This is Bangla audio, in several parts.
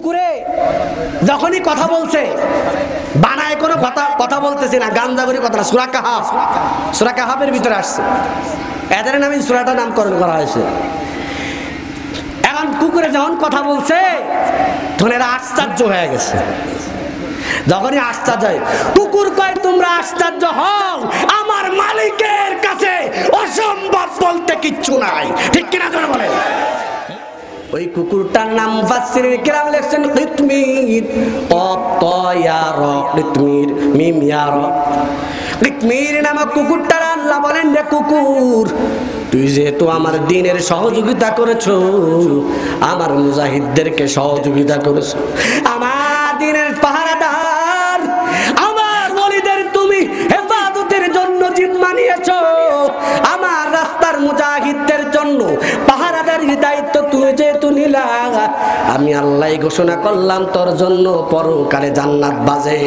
কুকুরে যখনই কথা বলছে বানায় কোনো কথা বলতেছে না, গান জাগরি কথা না, সূরা কাহাফের ভিতরে আসছে, এদের নামে সূরাটা নামকরণ করা হয়েছে। এখন কুকুরে যখন কথা বলছে তখন এরা আশ্চর্য হয়ে গেছে। যখনই আশ্চর্য হয়, কুকুর কয় তোমরা আশ্চর্য হও, আমার মালিকের কাছে অসম্ভব বলতে কিচ্ছু নাই, ঠিক কিনা জোরে বলেন। ওই কুকুরটার নাম মুফাসসিরিন কিরাম লিখছেন কিতমির, কফ ত ইয়া র, কিতমির মিম ইয়া র। কিতমির নামক কুকুরটার আল্লাহ বলেন, রে কুকুর তুই যেহেতু আমার দ্বীনের সহযোগিতা করেছো, আমার মুজাহিদদেরকে সহযোগিতা করেছো, আমার দ্বীনের পাহারাদার, আমার ওলিদের তুমি হেফাজতের জন্য জিম্মা নিয়েছো, আমার রাস্তার মুজাহিদদের জন্য পাহারাদারির দায়িত্ব তুমি যেহেতু নিলা, আমি আল্লাহ ঘোষণা করলাম তোর জন্য পরকালে জান্নাত বাজে।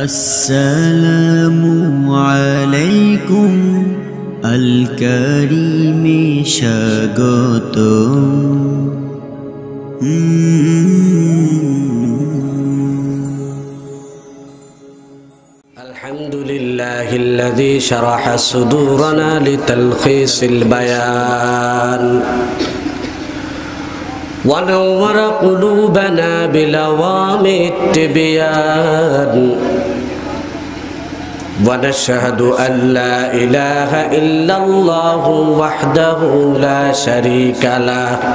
আসসালামু আলাইকুম আল কারীমে স্বাগতম। আলহামদুলিল্লাহিল্লাযী শারাহা সুদূরানা লিতালখীসিল বায়ান ওয়া নাওয়ারা কুলুবানা বিলাওয়ামিত তিবয়ান ওয়া নাশহাদু আল লা ইলাহা ইল্লাল্লাহু ওয়াহদাহু লা শারীকা লাহু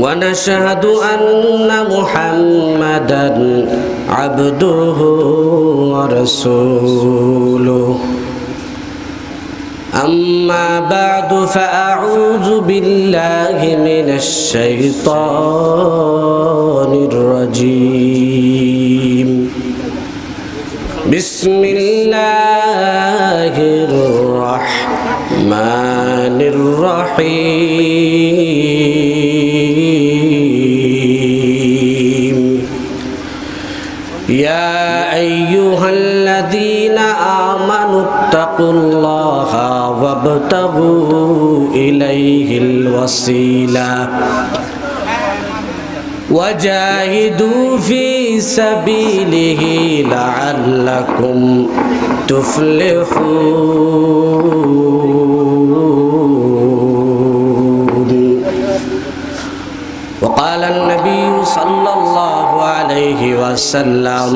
ونشهد أن محمدًا عبده ورسوله أما بعد فأعوذ بالله من الشيطان الرجيم بسم الله الرحمن الرحيم يا أيها الذين آمنوا اتقوا الله وابتغوا إليه الوسيلة وجاهدوا في سبيله لعلكم تفلحون. وقال النبي صلى الله عليه وسلم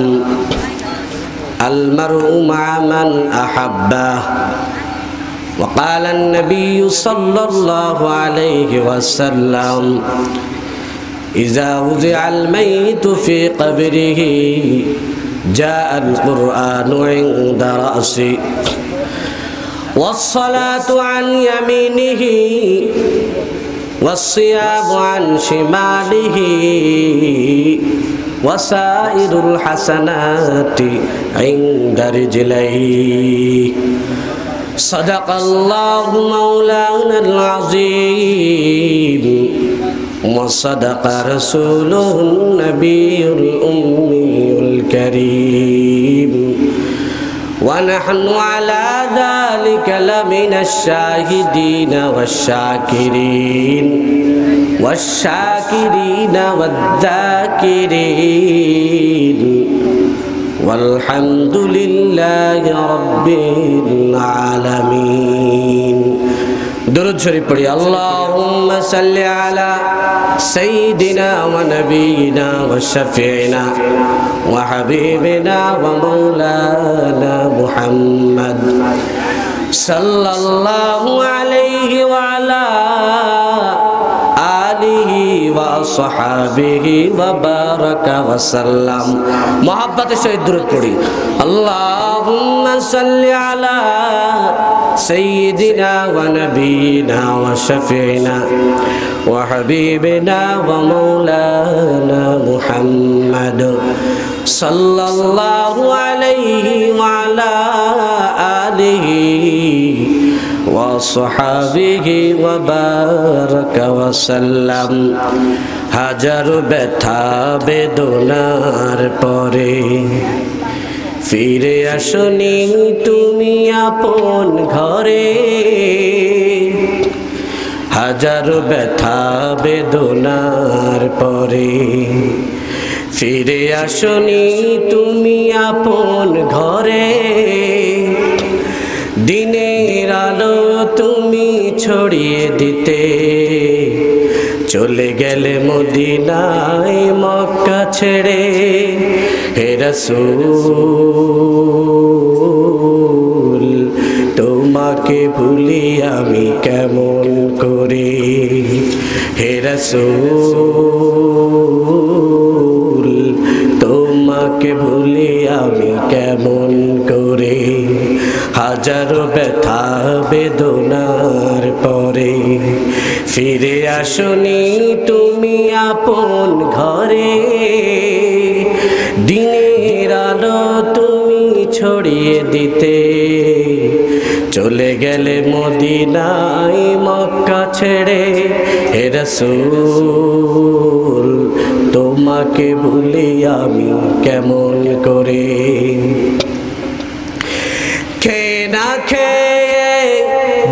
المرء مع من أحبه. وقال النبي صلى الله عليه وسلم إذا وضع الميت في قبره جاء القرآن عند رأسه والصلاة عن يمينه والصيام عن شماله وسائر الحسنات عند رجليه. صدق الله مولانا العظيم وصدق رسوله النبي الأمي الكريم ونحن على ذلك لمن الشاهدين والشاكرين والذاكرين والحمد لله رب العالمين. درود شريف پڑھی. اللهم صل على سيدنا ونبينا وشفيعنا وحبيبنا ومولانا محمد صلى الله عليه وعلى آله وصحابه وبارك وسلم. محبت شهید درود پڑھی. اللهم صل على سيدنا ونبينا وشفيعنا وحبيبنا ومولانا محمد صلى الله عليه وعلى آله وصحابه وبارك وسلم. হাজার ব্যথা বেদনার পরে ফিরে আসনি তুমি আপন ঘরে, হাজারো ব্যথা বেদনার পরে ফিরে আসনি তুমি আপন ঘরে, দিনের আলো তুমি ছড়িয়ে দিতে চলে গেলে মদিনায় মক্কা ছেড়ে। হে রাসূল তোমাকে ভুলি আমি কেমন করে, হে রাসূল তোমাকে ভুলি আমি কেমন করে। হাজারো ব্যথা বেদনার পরে ফিরে আসনি তুমি আপন ঘরে, দিনের আলো তুমি ছড়িয়ে দিতে চলে গেলে মদিনায় মক্কা ছেড়ে। হে রাসূল তোমাকে ভুলি আমি কেমন করে। খেয়ে না খেয়ে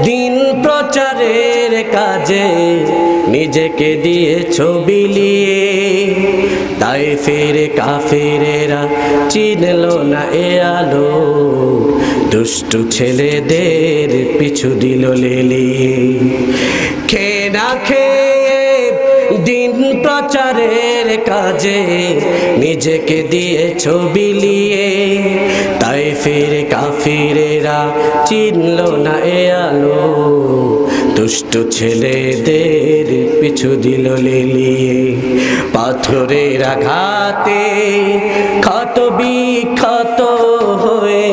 দিন প্রচারের কাজে নিজেকে দিয়ে ছবি লিয়ে, তাই ফিরে কাফিরেরা চিনল না এ আলো, দুষ্টু ছেলেদের পিছু দিল লেলিয়ে। খেয়ে না খেয়ে দিন প্রচারের কাজে নিজেকে দিয়ে ছবি লিয়ে, তাই ফিরে কাফিরেরা চিনল না এ আলো, দুষ্টু ছেলেদের পিছু দিল লেলিয়ে। পাথরের আঘাতে ক্ষত বিক্ষত হয়ে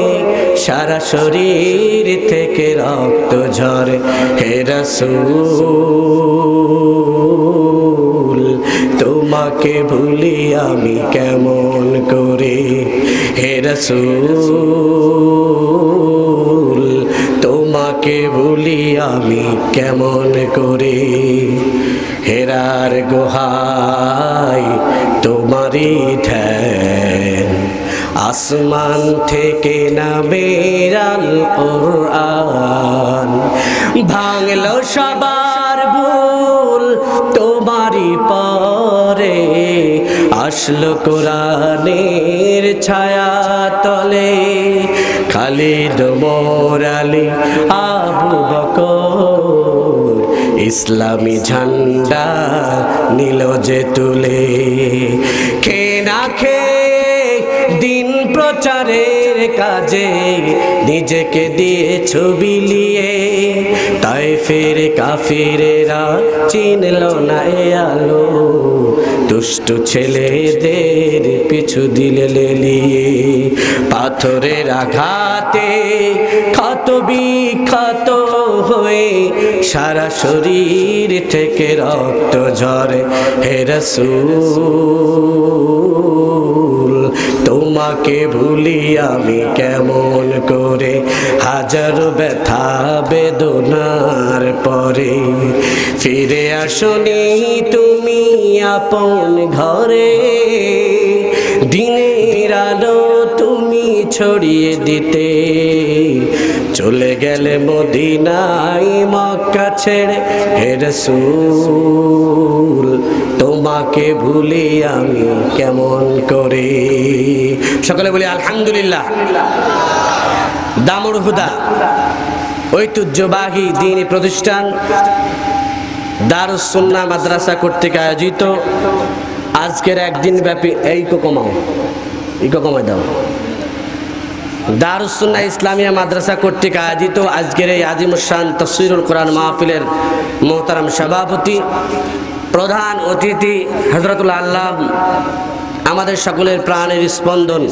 সারা শরীর থেকে রক্ত ঝরে। হে রাসূল তোমাকে ভুলি আমি কেমন করে, হে রাসূল তোমাকে ভুলি আমি কেমন করে। হেরার গুহায় তোমারই ধ্যান, আসমান থেকে নামে আল কুরআন, ভাঙলো সবার ভুল তোমারই পরে, আসলো কোরআনের ছায়া তলে। খালিদ ওমর আলী আবু বকর ইসলামী ঝান্ডা নিল যে তুলে। খেয়ে না খেয়ে দিন প্রচারের কাজে নিজেকে দিয়ে ছবি লিয়ে, তাই ফিরে কাফিরেরা চিনল না এ আলো, দুষ্টু ছেলেদের পিছু দিলে লেলিয়ে। পাথরের আঘাতে ক্ষত বিক্ষত হয়ে সারা শরীর থেকে রক্ত ঝরে। হে রাসূল তোমাকে ভুলি আমি কেমন করে, হাজারো ব্যথা বেদনার পরে ফিরে আসনি তুমি আপন ঘরে, দিনের আলো তুমি ছড়িয়ে দিতে চলে গেলে মদিনায় মক্কা ছেড়ে। হে রাসূল তোমাকে ভুলি আমি কেমন করে। সকলে বলি আলহামদুলিল্লাহ। দামুর হুদা ঐতিহ্যবাহী দ্বীনি প্রতিষ্ঠান দারুস সুন্নাহ মাদ্রাসা কর্তৃক আয়োজিত আজকের একদিন ব্যাপী ইকো কমায় দাও দারুস সুন্নাহ ইসলামিয়া মাদ্রাসা কর্তৃক আয়োজিত আজকের এই আজিমুশান তাফসীরুল কোরআন মাহফিলের মোহতারাম সভাপতি প্রধান অতিথি হযরতুল আল্লাহ আমাদের সকলের প্রাণের স্পন্দন,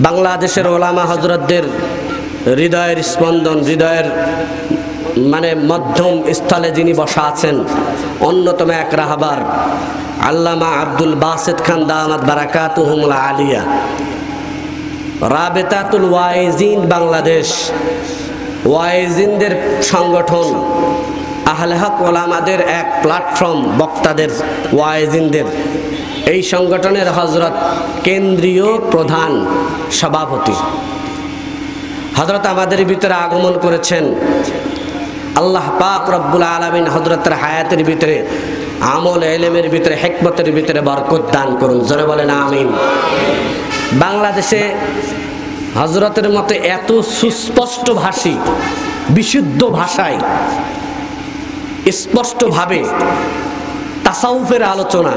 বাংলাদেশের ওলামা হযরতদের হৃদয়ের স্পন্দন, হৃদয়ের মানে মধ্যম স্থলে যিনি বসা আছেন, অন্যতম এক রাহবার আল্লামা আব্দুল বাসিত খান দামাত বারাকাতুহুমুল আলিয়া, রাবেতাতুল ওয়াইজিন বাংলাদেশ, ওয়াইজিনদের সংগঠন, আহলে হক ওলামাদের এক প্ল্যাটফর্ম, বক্তাদের ওয়াইজিনদের এই সংগঠনের হযরত কেন্দ্রীয় প্রধান সভাপতি হযরত আমাদের ভিতরে আগমন করেছেন। আল্লাহ পাক রব্বুল আলামিন হযরতের হায়াতের ভিতরে, আমল ইলমের ভিতরে, হিকমতের ভিতরে বরকত দান করুন। জোরে বলেন আমিন। বাংলাদেশে হযরতের মতো এত সুস্পষ্ট ভাষী, বিশুদ্ধ ভাষায় স্পষ্টভাবে তাসাউফের আলোচনা,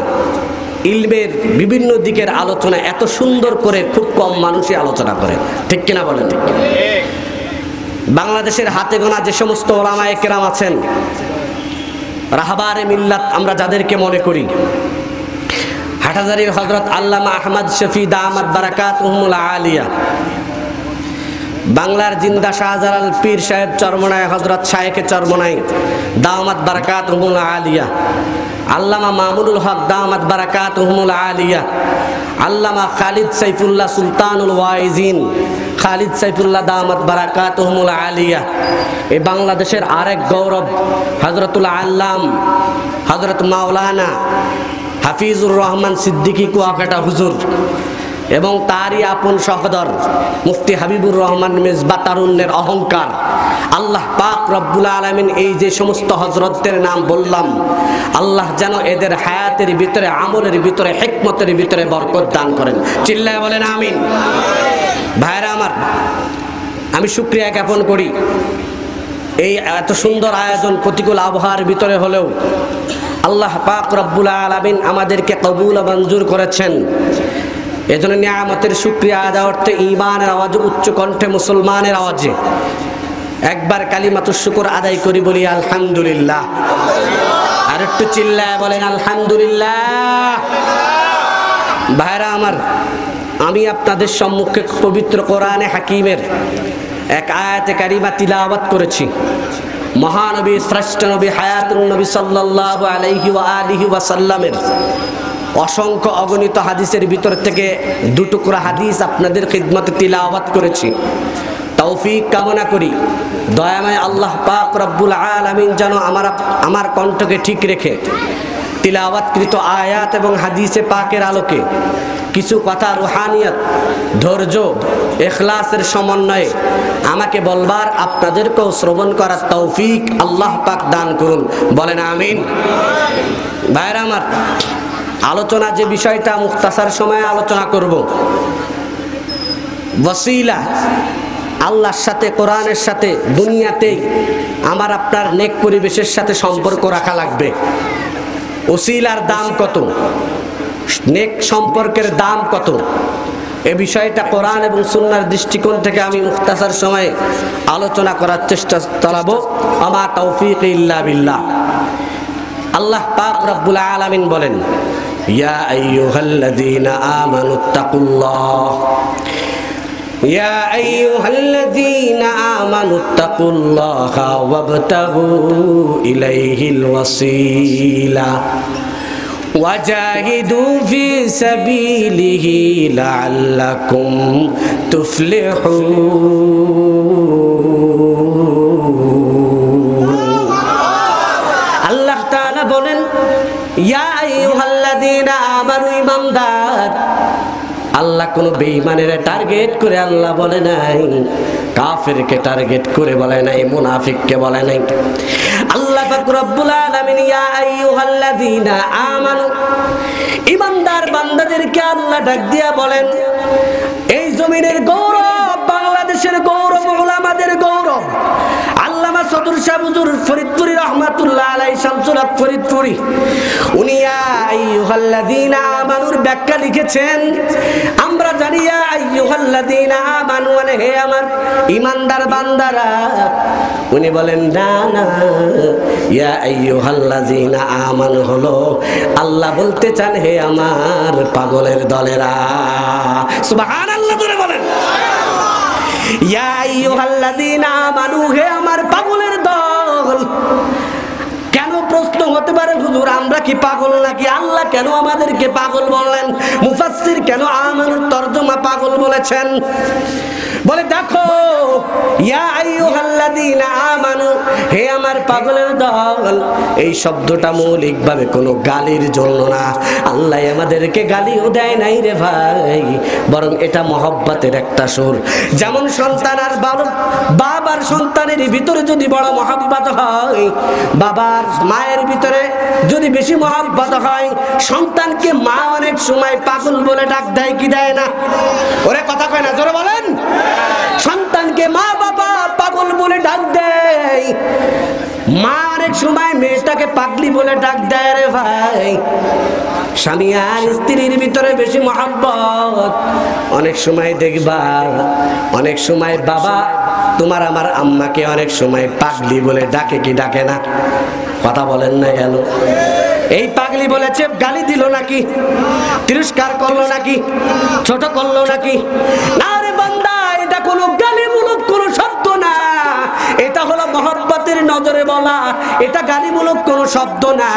ইলমের বিভিন্ন দিকের আলোচনা এত সুন্দর করে খুব কম মানুষই আলোচনা করে, ঠিক কিনা বলেন? ঠিক। বাংলাদেশের হাতে গোনা যে সমস্ত ওলামায়ে কেরাম আছেন, রাহবারে মিল্লাত আমরা যাদেরকে মনে করি, হাটহাজারীর হযরত আল্লামা আহমদ শফি দামাত বারাকাতুহুল আলিয়া, বাংলার জিন্দা শাহজালাল পীর সাহেব চরমনায় হযরত শায়েখে চরমনাই দামাত বারাকাতুহুল আলিয়া, আল্লামা মামুনুল হক দামাত বারাকাতুহুল আলিয়া, আল্লামা খালিদ সাইফুল্লাহ সুলতানুল ওয়াইজিন খালিদ সাইফুল্লাহ দামাত বারাকাতুহুল আলিয়া, এই বাংলাদেশের আরেক গৌরব হযরতুল আল্লাম হযরত মাওলানা হাফিজুর রহমান সিদ্দিকী কুয়াকাটা হুজুর এবং তারই আপন সহোদর মুফতি হাবিবুর রহমান মেজবা তারুণ্যের অহংকার। আল্লাহ পাক রব্বুল আলামিন এই যে সমস্ত হযরতদের নাম বললাম, আল্লাহ যেন এদের হায়াতের ভিতরে, আমলের ভিতরে, হিকমতের ভিতরে বরকত দান করেন। চিল্লায় বলেন আমিন। ভাইরা আমার, আমি শুকরিয়া জ্ঞাপন করি এই এত সুন্দর আয়োজন প্রতিকূল আবহাওয়ার ভিতরে হলেও আল্লাহ পাক রব্বুল আলামিন আমাদেরকে কবুল ও মঞ্জুর করেছেন। এজন্য নিয়ামতের শুকরিয়া আদায় করতে ঈমানের আওয়াজে, উচ্চ কণ্ঠে মুসলমানের আওয়াজে একবার কালিমাতুশ শুকর আদায় করি, বলি আলহামদুলিল্লাহ। আর একটু চিল্লায় বলেন আলহামদুলিল্লাহ। ভাইরা আমার, আমি আপনাদের সম্মুখে পবিত্র কোরআনে হাকিমের এক আয়াতে কারিমা তিলাওয়াত করেছি। মহানবী, শ্রেষ্ঠ নবী, হায়াতুন নবী সাল্লাল্লাহু আলাইহি ওয়া আলিহি ওয়া সাল্লামের অসংখ্য অগণিত হাদিসের ভিতর থেকে দুটুকরা হাদিস আপনাদের খিদমতে তিলাওয়াত করেছি। তৌফিক কামনা করি দয়াময় আল্লাহ পাক রব্বুল আলামিন যেন আমার কণ্ঠকে ঠিক রেখে তিলাওয়াতকৃত আয়াত এবং হাদিসে পাকের আলোকে কিছু কথা রুহানিয়ত, ধৈর্য, ইখলাসের সমন্বয়ে আমাকে বলবার, আপনাদেরকেও শ্রবণ করার তৌফিক আল্লাহ পাক দান করুন। বলেন আমিন। ভাইরা আমার, আলোচনা যে বিষয়টা মুখতাসার সময়ে আলোচনা করব, ওসিলা, আল্লাহর সাথে, কোরআনের সাথে দুনিয়াতেই আমার আপনার নেক পরিবেশের সাথে সম্পর্ক রাখা লাগবে। ওসিলার দাম কত, নেক সম্পর্কের দাম কত, এ বিষয়টা কোরআন এবং সুন্নাহর দৃষ্টিকোণ থেকে আমি মুখতাসার সময়ে আলোচনা করার চেষ্টা চালাবো। আমা তৌফিক ইল্লা বিল্লাহ। আল্লাহ পাক রব্বুল আলামিন বলেন, ইয়া আইয়ুহাল্লাযীনা আমানুত্তাকুল্লাহ, ইয়া আইয়ুহাল্লাযীনা আমানুত্তাকুল্লাহা ওয়াবতাগু ইলাইহিল ওয়াসিলা ওয়াজাহিদু ফি সাবিলিহি লাআল্লাকুম তুফলিহুন। আল্লাহ তাআলা বলেন, ইয়া আইয়ুহাল্লাযীনা আমানু, ঈমানদার। আল্লাহ কোন বেঈমানের টার্গেট করে আল্লাহ বলে নাই, কাফেরকে টার্গেট করে বলে নাই, মুনাফিককে বলে নাই। আল্লাহ পাক রব্বুল আলামিন ইয়া আইয়ুহাল্লাযীনা আমানু, ঈমানদার বান্দাদেরকে আল্লাহ ডাক দিয়া বলেন, এই জমিনের গৌরব, বাংলাদেশের গৌরব, উলামাদের গৌরব আল্লামা সদর শাহ হুজুর ফরিদপুরি রহমাতুল্লাহ আলাইহি, শামসুল হক ফরিদপুরি, উনি ইয়া আইয়ুহাল্লাযীনা আমানুর ব্যাখ্যা লিখেছেন। আমরা জানি ইয়া আইয়ুহাল্লাযীনা আমানু মানে হে আমার ঈমানদার বান্দারা। উনি বলেন না না, ইয়া আইয়ুহাল্লাযীনা আমানু হলো আল্লাহ বলতে চান হে আমার পাগলের দলেরা। সুবহানাল্লাহ করে বলেন, ইয়া আইয়ুহাল্লাযীনা আমানু হে আমার পাগলের দল। কেন প্রশ্ন হতে পারে, হুজুর আমরা কি পাগল নাকি? আল্লাহ কেন আমাদেরকে পাগল বললেন? মুফাসসির কেন আমানুর তরজমা পাগল বলেছেন? বলে দেখো, ইয়া আইয়ুহাল্লাযীনা আমানু, হে আমার পাগলের দল, এই শব্দটা মৌলিকভাবে কোনো গালির জন্য না। আল্লাহ আমাদেরকে গালিও দেয় নাই রে ভাই, বরং এটা মহব্বতের একটা সুর। যেমন সন্তান আর বাবার সন্তানের ভিতরে যদি বড় মহব্বত হয়, বাবার মায়ের ভিতরে যদি বেশি মহব্বত হয়, সন্তানকে মা অনেক সময় পাগল বলে ডাক দেয় কি দেয় না? ওরে কথা কয় না, জোরে বলেন। সন্তানকে মা বাবা পাগল বলে ডাক দেয়, মা অনেক সময় মেয়েটাকে পাগলি বলে ডাক দেয় রে ভাই। স্বামী আর স্ত্রীর ভিতরে বেশি মহব্বত। অনেক সময় দেখবা, অনেক সময় বাবা তোমার আমার আম্মাকে অনেক সময় পাগলি বলে ডাকে কি ডাকে না? কথা বলেন না কেন? এই পাগলি বলেছে, গালি দিল নাকি? তিরস্কার করলো নাকি? ছোট করলো নাকি? না রে বান্দা, এটা কোনো গালিমূলক কোনো শব্দ না, এটা হলো মহব্বতের নজরে বলা, এটা গালিমূলক কোনো শব্দ না।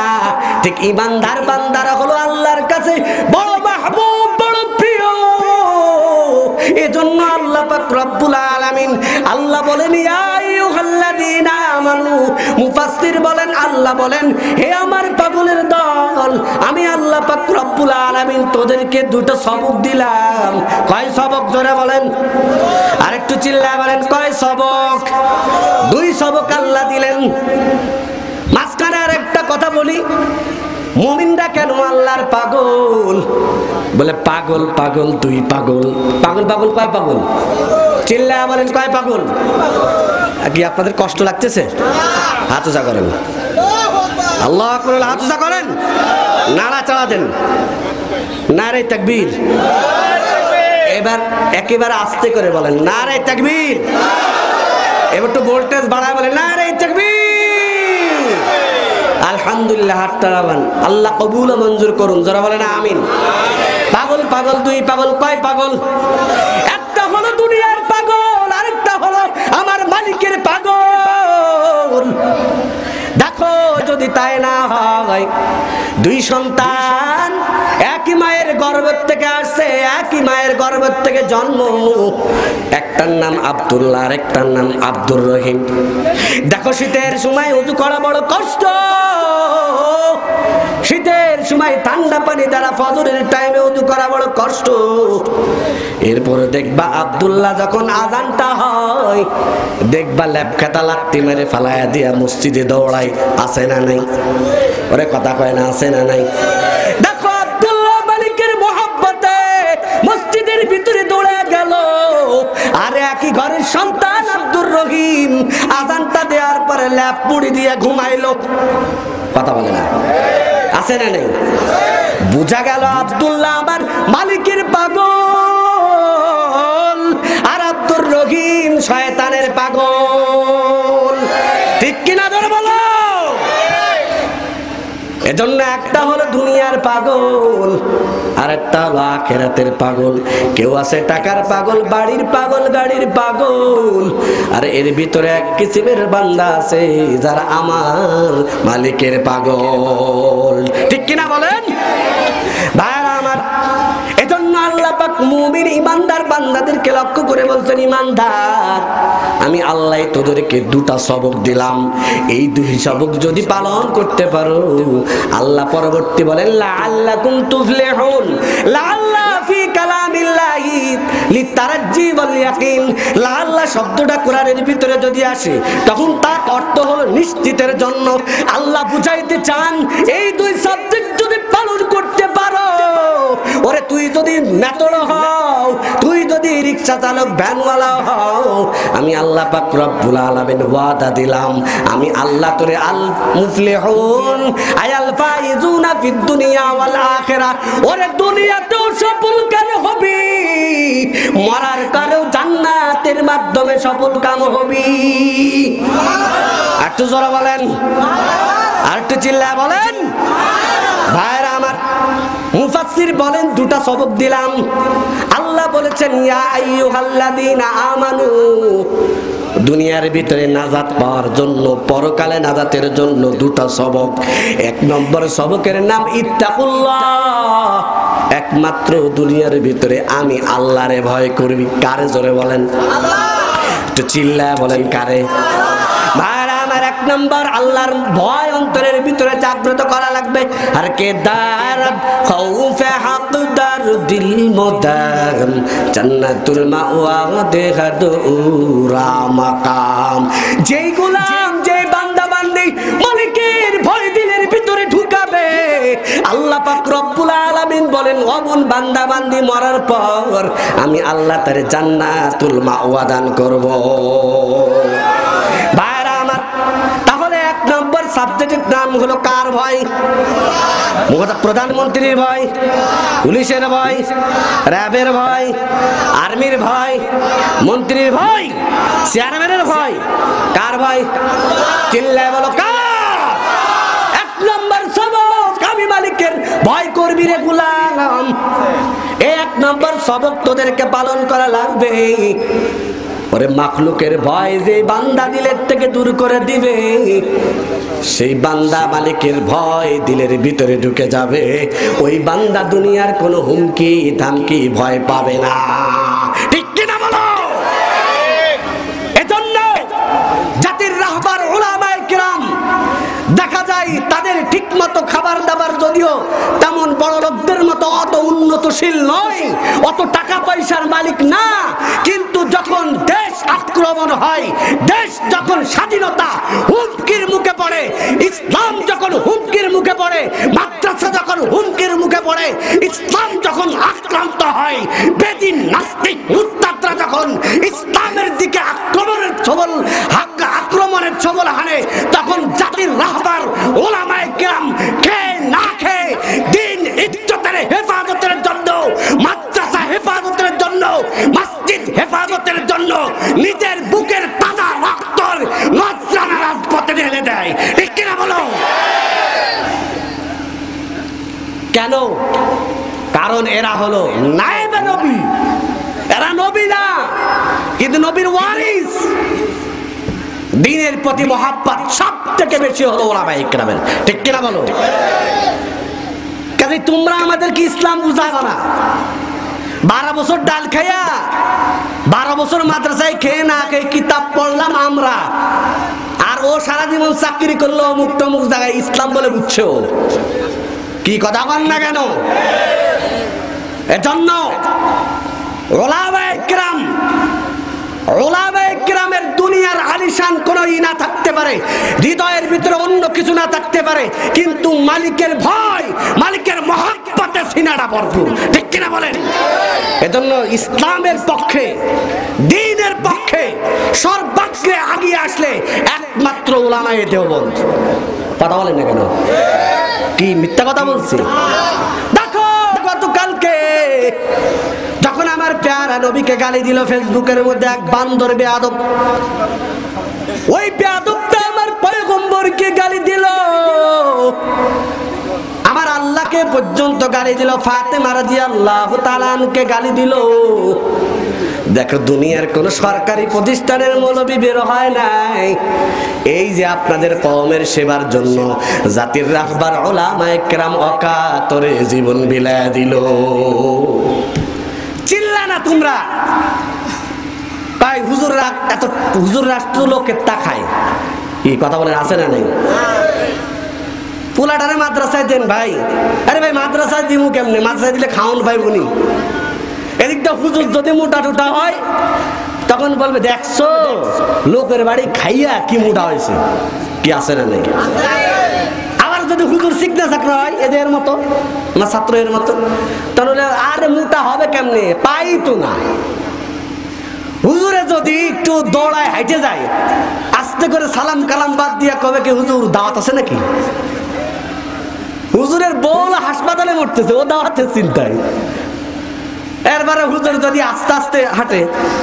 ঠিক ইমানদার বান্দারা হলো আল্লাহর কাছে বড় মাহবুব, বড় প্রিয়। এজন্য আল্লাহ পাক রব্বুল আলামিন আল্লাহ বলেন ইয়া আইয়ুহাল্লাযীনা আমানু, মুফাসসির বলেন আল্লাহ বলেন হে আমার পাগলের দল, আমি আল্লাহ পাক রব্বুল আলামিন তোদেরকে দুটো সবক দিলাম। কয় সবক? জোরে বলেন, আরেকটু চিল্লায় বলেন, কয় সবক? দুই সবক আল্লাহ দিলেন। মাঝখানে আর একটা কথা বলি, মুমিনরা কেন আল্লাহর পাগল? বলে পাগল পাগল দুই পাগল। পাগল পাগল কয় পাগল? চিল্লায় বলেন, কয় পাগল? কি আপনাদের কষ্ট লাগতেছে? হাত উঁচা করেন, আল্লাহু আকবার, হাত উঁচা করেন, নাড়াচাড়া দেন, নারে তাকবীর। এবার একেবারে আস্তে করে বলেন নারে তাকবীর। এবার একটু ভোল্টেজ বাড়ায় বলেন নারে তাকবীর। আলহামদুলিল্লাহ, হাত তাড়াবেন, আল্লাহ কবুল ও মঞ্জুর করুন, যারা বলেন আমিন। পাগল পাগল দুই পাগল। কয় পাগল? একটা হলো দুনিয়ার পাগল, আরেকটা হলো আমার মালিকের পাগল। দেখো, যদি তাই না হয়, দুই সন্তান একই মায়ের গর্ভ থেকে আসছে, একই মায়ের গর্ভ থেকে জন্ম, একটার নাম আব্দুল্লাহ আর একটার নাম আব্দুর রহিম। দেখো, শীতের সময় উজু করা বড় কষ্ট, শীতের সময় ঠান্ডা পানি দ্বারা ফজরের টাইমে উজু করা বড় কষ্ট। এরপরে দেখবা আব্দুল্লাহ যখন আজানটা হয়, দেখবা ল্যাপখাতা লাত্তি মেরে ফালায়া দিয়া মসজিদে দৌড়াই। আছে না নাই? ওরে কথা কয় না, আছে না নাই? দেখো, আব্দুল্লাহ মালিকের মহব্বতে মসজিদের ভিতরে দৌড়ে গেল, আর একই ঘরের সন্তান আব্দুর রহিম আজানটা দেওয়ার পরে ল্যাপ মুড়ি দিয়ে ঘুমাইলো। কথা বলে না, আছে না নেই? বুঝা গেল আব্দুল্লাহ আমার মালিকের পাগল, আর আব্দুর রহিম শয়তানের পাগল। ঠিক কিনা ধরে বলো? এজন্য একটা হলো দুনিয়ার পাগল, আর একটা হলো আখিরাতের পাগল। কেউ আছে টাকার পাগল, বাড়ির পাগল, গাড়ির পাগল, আর এর ভিতরে এক কিসিমের বান্দা আছে যারা আমার মালিকের পাগল। ঠিক কিনা বলেন ভাইরা আমার? এজন্য আল্লাহ পাক মুমিন ইমানদার বান্দাদেরকে লক্ষ্য করে বলছেন, ইমানদার, আমি আল্লাহ তোদেরকে দুটা সবক দিলাম, এই দুই সবক যদি পালন করতে পারো, আল্লাহ পরবর্তী বলেন লাআল্লাকুম তুফলিহুন। লাআল্লাহ ফি কালামিল্লাহি লিতারাজ্জি ওয়াল ইয়াকিন। লাআল্লাহ শব্দটা কোরআনের ভিতরে যদি আসে, তখন তার অর্থ হলো নিশ্চিতের জন্য। আল্লাহ বুঝাইতে চান, এই দুই সাবজেক্ট যদি পালন করতে পারো, ওরে তুই যদি মেট্রো হও, তুই যদি রিকশা চালক, ভ্যানওয়ালা হও, আমি আল্লাহ পাক রব্বুল আলামিন ওয়াদা দিলাম, আমি আল্লাহ তোরে আল মুফলিহুন আয়াল ফাইজুনা ফিদ দুনিয়া ওয়াল আখিরা, ওরে দুনিয়াতেও সফল কাম হবি, মরার কালেও জান্নাতের মাধ্যমে সফল কাম হবি। একটু জোরে বলেন, আর একটু চিল্লায় বলেন। ভাইরা আমার, মুফাসসির বলেন দুটা সবক দিলাম। আল্লাহ বলেছেন ইয়া আইয়ুহাল্লাযীনা আমানু, দুনিয়ার ভিতরে নাজাত পাওয়ার জন্য, পরকালে নাজাতের জন্য দুটা সবক। এক নম্বর সবকের নাম ইত্তাকুল্লাহ, একমাত্র দুনিয়ার ভিতরে আমি আল্লাহরে ভয় করবি। কারে? জোরে বলেন, একটু চিল্লায় বলেন, কারে? ভাইরা আমার, এক নম্বর আল্লাহর ভয় অন্তরের ভিতরে জাগ্রত করা লাগবে। আর কে দারাত খাউফে হাকদার দিল মুদাম জান্নাতুল মাওয়া দেহাদুরা মাকাম। যেই গোলাম, যে বান্দা বান্দি মালিকের ভয় দিলের ভিতরে ঢুকাবে, আল্লাহ পাক রব্বুল আলামিন বলেন, অমন বান্দা বান্দি মরার পর আমি আল্লাহ তার জান্নাতুল মাওয়া দান করব। তাহলে এক নম্বর সাবজেক্টের নাম হলো কার ভয়? প্রধানমন্ত্রীর ভয়, পুলিশের ভয়, র্যাবের ভয়, আর্মির ভয়, মন্ত্রীর ভয়, চেয়ারম্যানের ভয়। কার ভয়? চিল্লায় বলো, কার? এক নম্বর সবক, আমি মালিকের ভয় করবি রে গোলাম। এই এক নম্বর সবক তোদেরকে পালন করা লাগবে। ওরে মাখলুকের ভয় যে বান্দা দিলের থেকে দূর করে দিবে, সেই বান্দা মালিকের ভয় দিলের ভিতরে ঢুকে যাবে, ওই বান্দা দুনিয়ার কোনো হুমকি ধামকি ভয় পাবে না। ঠিক কিনা বলো? এজন্য জাতির রাহবার উলামায়ে কিরাম দেখা যায় তাদের ঠিক মতো খাবার দাবার যদিও তেমন বড় লোকদের মতো অত উন্নতশীল নয়, অত টাকা পয়সার মালিক না, কিন্তু যখন দেশ আক্রমণ হয়, দেশ যখন স্বাধীনতা হুমকির মুখে পড়ে, ইসলাম যখন হুমকির মুখে পড়ে, মাদ্রাসা যখন হুমকির মুখে পড়ে, ইসলাম যখন আক্রান্ত হয়, বেদিন নাস্তিক মুরতাদরা যখন ইসলামের দিকে আক্রমণের ছবল হানে, তখন জাতির রাহবার উলামায়ে কিরাম খেয়ে না খেয়ে দিন ইজ্জতের হেফাজতের জন্য, মাদ্রাসা হেফাজতের জন্য, মসজিদ হেফাজতের জন্য নিজের বুকের তাজা রক্ত নজরানা রাজপথে ঢেলে দেয়। ঠিক কিনা বলো? কেন? কারণ এরা হলো নায়েবে নবী, এরা নবী না কিন্তু নবীর ওয়ারিস। দ্বীনের প্রতি মহাব্বত সব থেকে বেশি হলো উলামায়ে কিরামের। ঠিক কিনা বলো? কাজে তোমরা আমাদেরকে ইসলাম বুঝাবে না। 12 বছর ডাল খাইয়া, 12 বছর মাদ্রাসায় খেয়ে না খেয়ে কিতাব পড়লাম আমরা, আর ও সারা জীবন চাকরি করলো অমুক তমুক জায়গায়, ইসলাম বলে বুঝছো? কি কথা বল না কেন? এজন্য উলামায়ে কিরামের দুনিয়ার আলিশান কোন না থাকতে পারে, হৃদয়ের ভিতরে অন্য কিছু না থাকতে পারে, কিন্তু মালিকের ভয়, মালিকের মহব্বতে সিনাটা ভরপুর। ঠিক কিনা বলেন? এজন্য ইসলামের পক্ষে, দ্বীনের পক্ষে সর্বাগ্রে আগিয়ে আসলে একমাত্র উলামায়ে দেওবন্দ। কথা বলেন না কেন? কি মিথ্যা কথা বলছি? দেখো গতকালকে যখন আমার প্যারা নবীকে গালি দিল ফেসবুকের মধ্যে এক বান্দর বেয়াদব, ওই বেয়াদবটা আমার পয়গম্বরকে গালি দিল, আমার আল্লাহকে পর্যন্ত গালি দিল, ফাতেমা রাদিয়াল্লাহু তাআলা আনহাকে গালি দিল। দেখো দুনিয়ার কোন সরকারি প্রতিষ্ঠানের মৌলবী বের হয় নাই, এই যে আপনাদের কওমের সেবার জন্য জাতির রাহবার উলামায়ে কিরাম অকাতরে জীবন বিলায় দিল। চিল্লা না তোমরা। তাই হুজুররা এত হুজুর রাষ্ট্র লোকের তাকায়, কি কথা বলেন? আছে না নাই? পোলাটারে মাদ্রাসায় দেন ভাই। আরে ভাই মাদ্রাসায় দিমু কেমনে? মাদ্রাসায় দিলে খাওন ভাই বুনি। এদিকটা হুজুর যদি মোটা টোটা হয় তখন বলবে দেখছো লোকের বাড়ি খাইয়া কি মোটা হয়েছে। কি আছে না নাই? আবার যদি হুজুর শিখতে চাকরা হয় এদের মতো না ছাত্র এর মতো, তাহলে আরে মোটা হবে কেমনে? পাই তো না। হুজুরে যদি একটু দৌড়ায় হাইটে যায়, আস্তে করে সালাম কালাম বাদ দিয়া কবে কি হুজুর দাওয়াত আছে নাকি? হুজুরের বউ হাসপাতালে মরতেছে, ও দাওয়াতের চিন্তায়। এরবারে হুজুর যদি আস্তে আস্তে হাঁটে,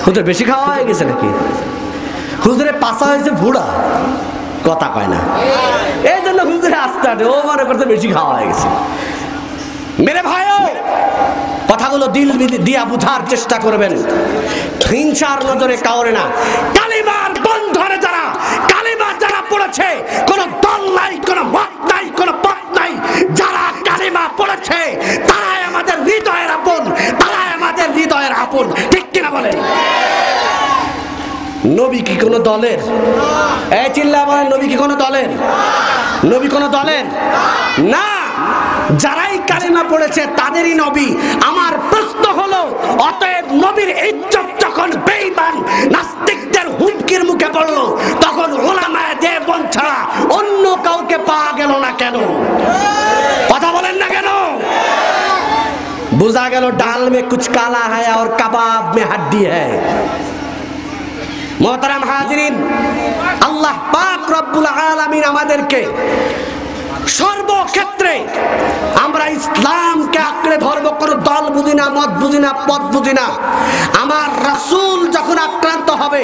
হুজুর বেশি খাওয়া হয়ে গেছে নাকি? হুজুরে পাশা হয়েছে বুড়া, কথা কয় না, এই জন্য হুজুরে আস্তে হাঁটে, ও মনে করতে বেশি খাওয়া হয়ে গেছে। মেরে ভাইও কথাগুলো দিল দিয়া বুঝার চেষ্টা করবেন, হিংসার নজরে কাউরে না, কালিমার জীবন ধরে যারা কালিমা যারা পড়েছে, কোন দল নাই, কোন মত নাই, কোন পথ নাই, যারা কালিমা পড়েছে তারাই আমাদের হৃদয়ের আপন, তারাই আমাদের হৃদয়ের আপন। ঠিক কিনা বলেন? নবী কি কোন দলের? এই চিল্লা বলেন, নবী কি কোন দলের? নবী কোন দলের না। যারাই কালিমা পড়েছে তাদেরই নবী। আমার প্রশ্ন হলো, অতএব নবীর ইজ্জত যখন বেঈমান নাস্তিকদের হুমকির মুখে পড়লো, তখন উলামায়ে দেওবন্দ ছাড়া অন্য কাউকে পাওয়া গেল না কেন? কথা বলেন না কেন? বুঝা গেল ডাল में कुछ काला है और कबाब में हड्डी है। मोहतरम हाजिरिन, আল্লাহ পাক রব্বুল আলামিন আমাদেরকে সর্বক্ষেত্রে আমরা ইসলামকে আঁকড়ে ধরবো। কোনো দল বুঝি না, মত বুঝি না, পথ বুঝি না। আমার রাসূল যখন আক্রান্ত হবে,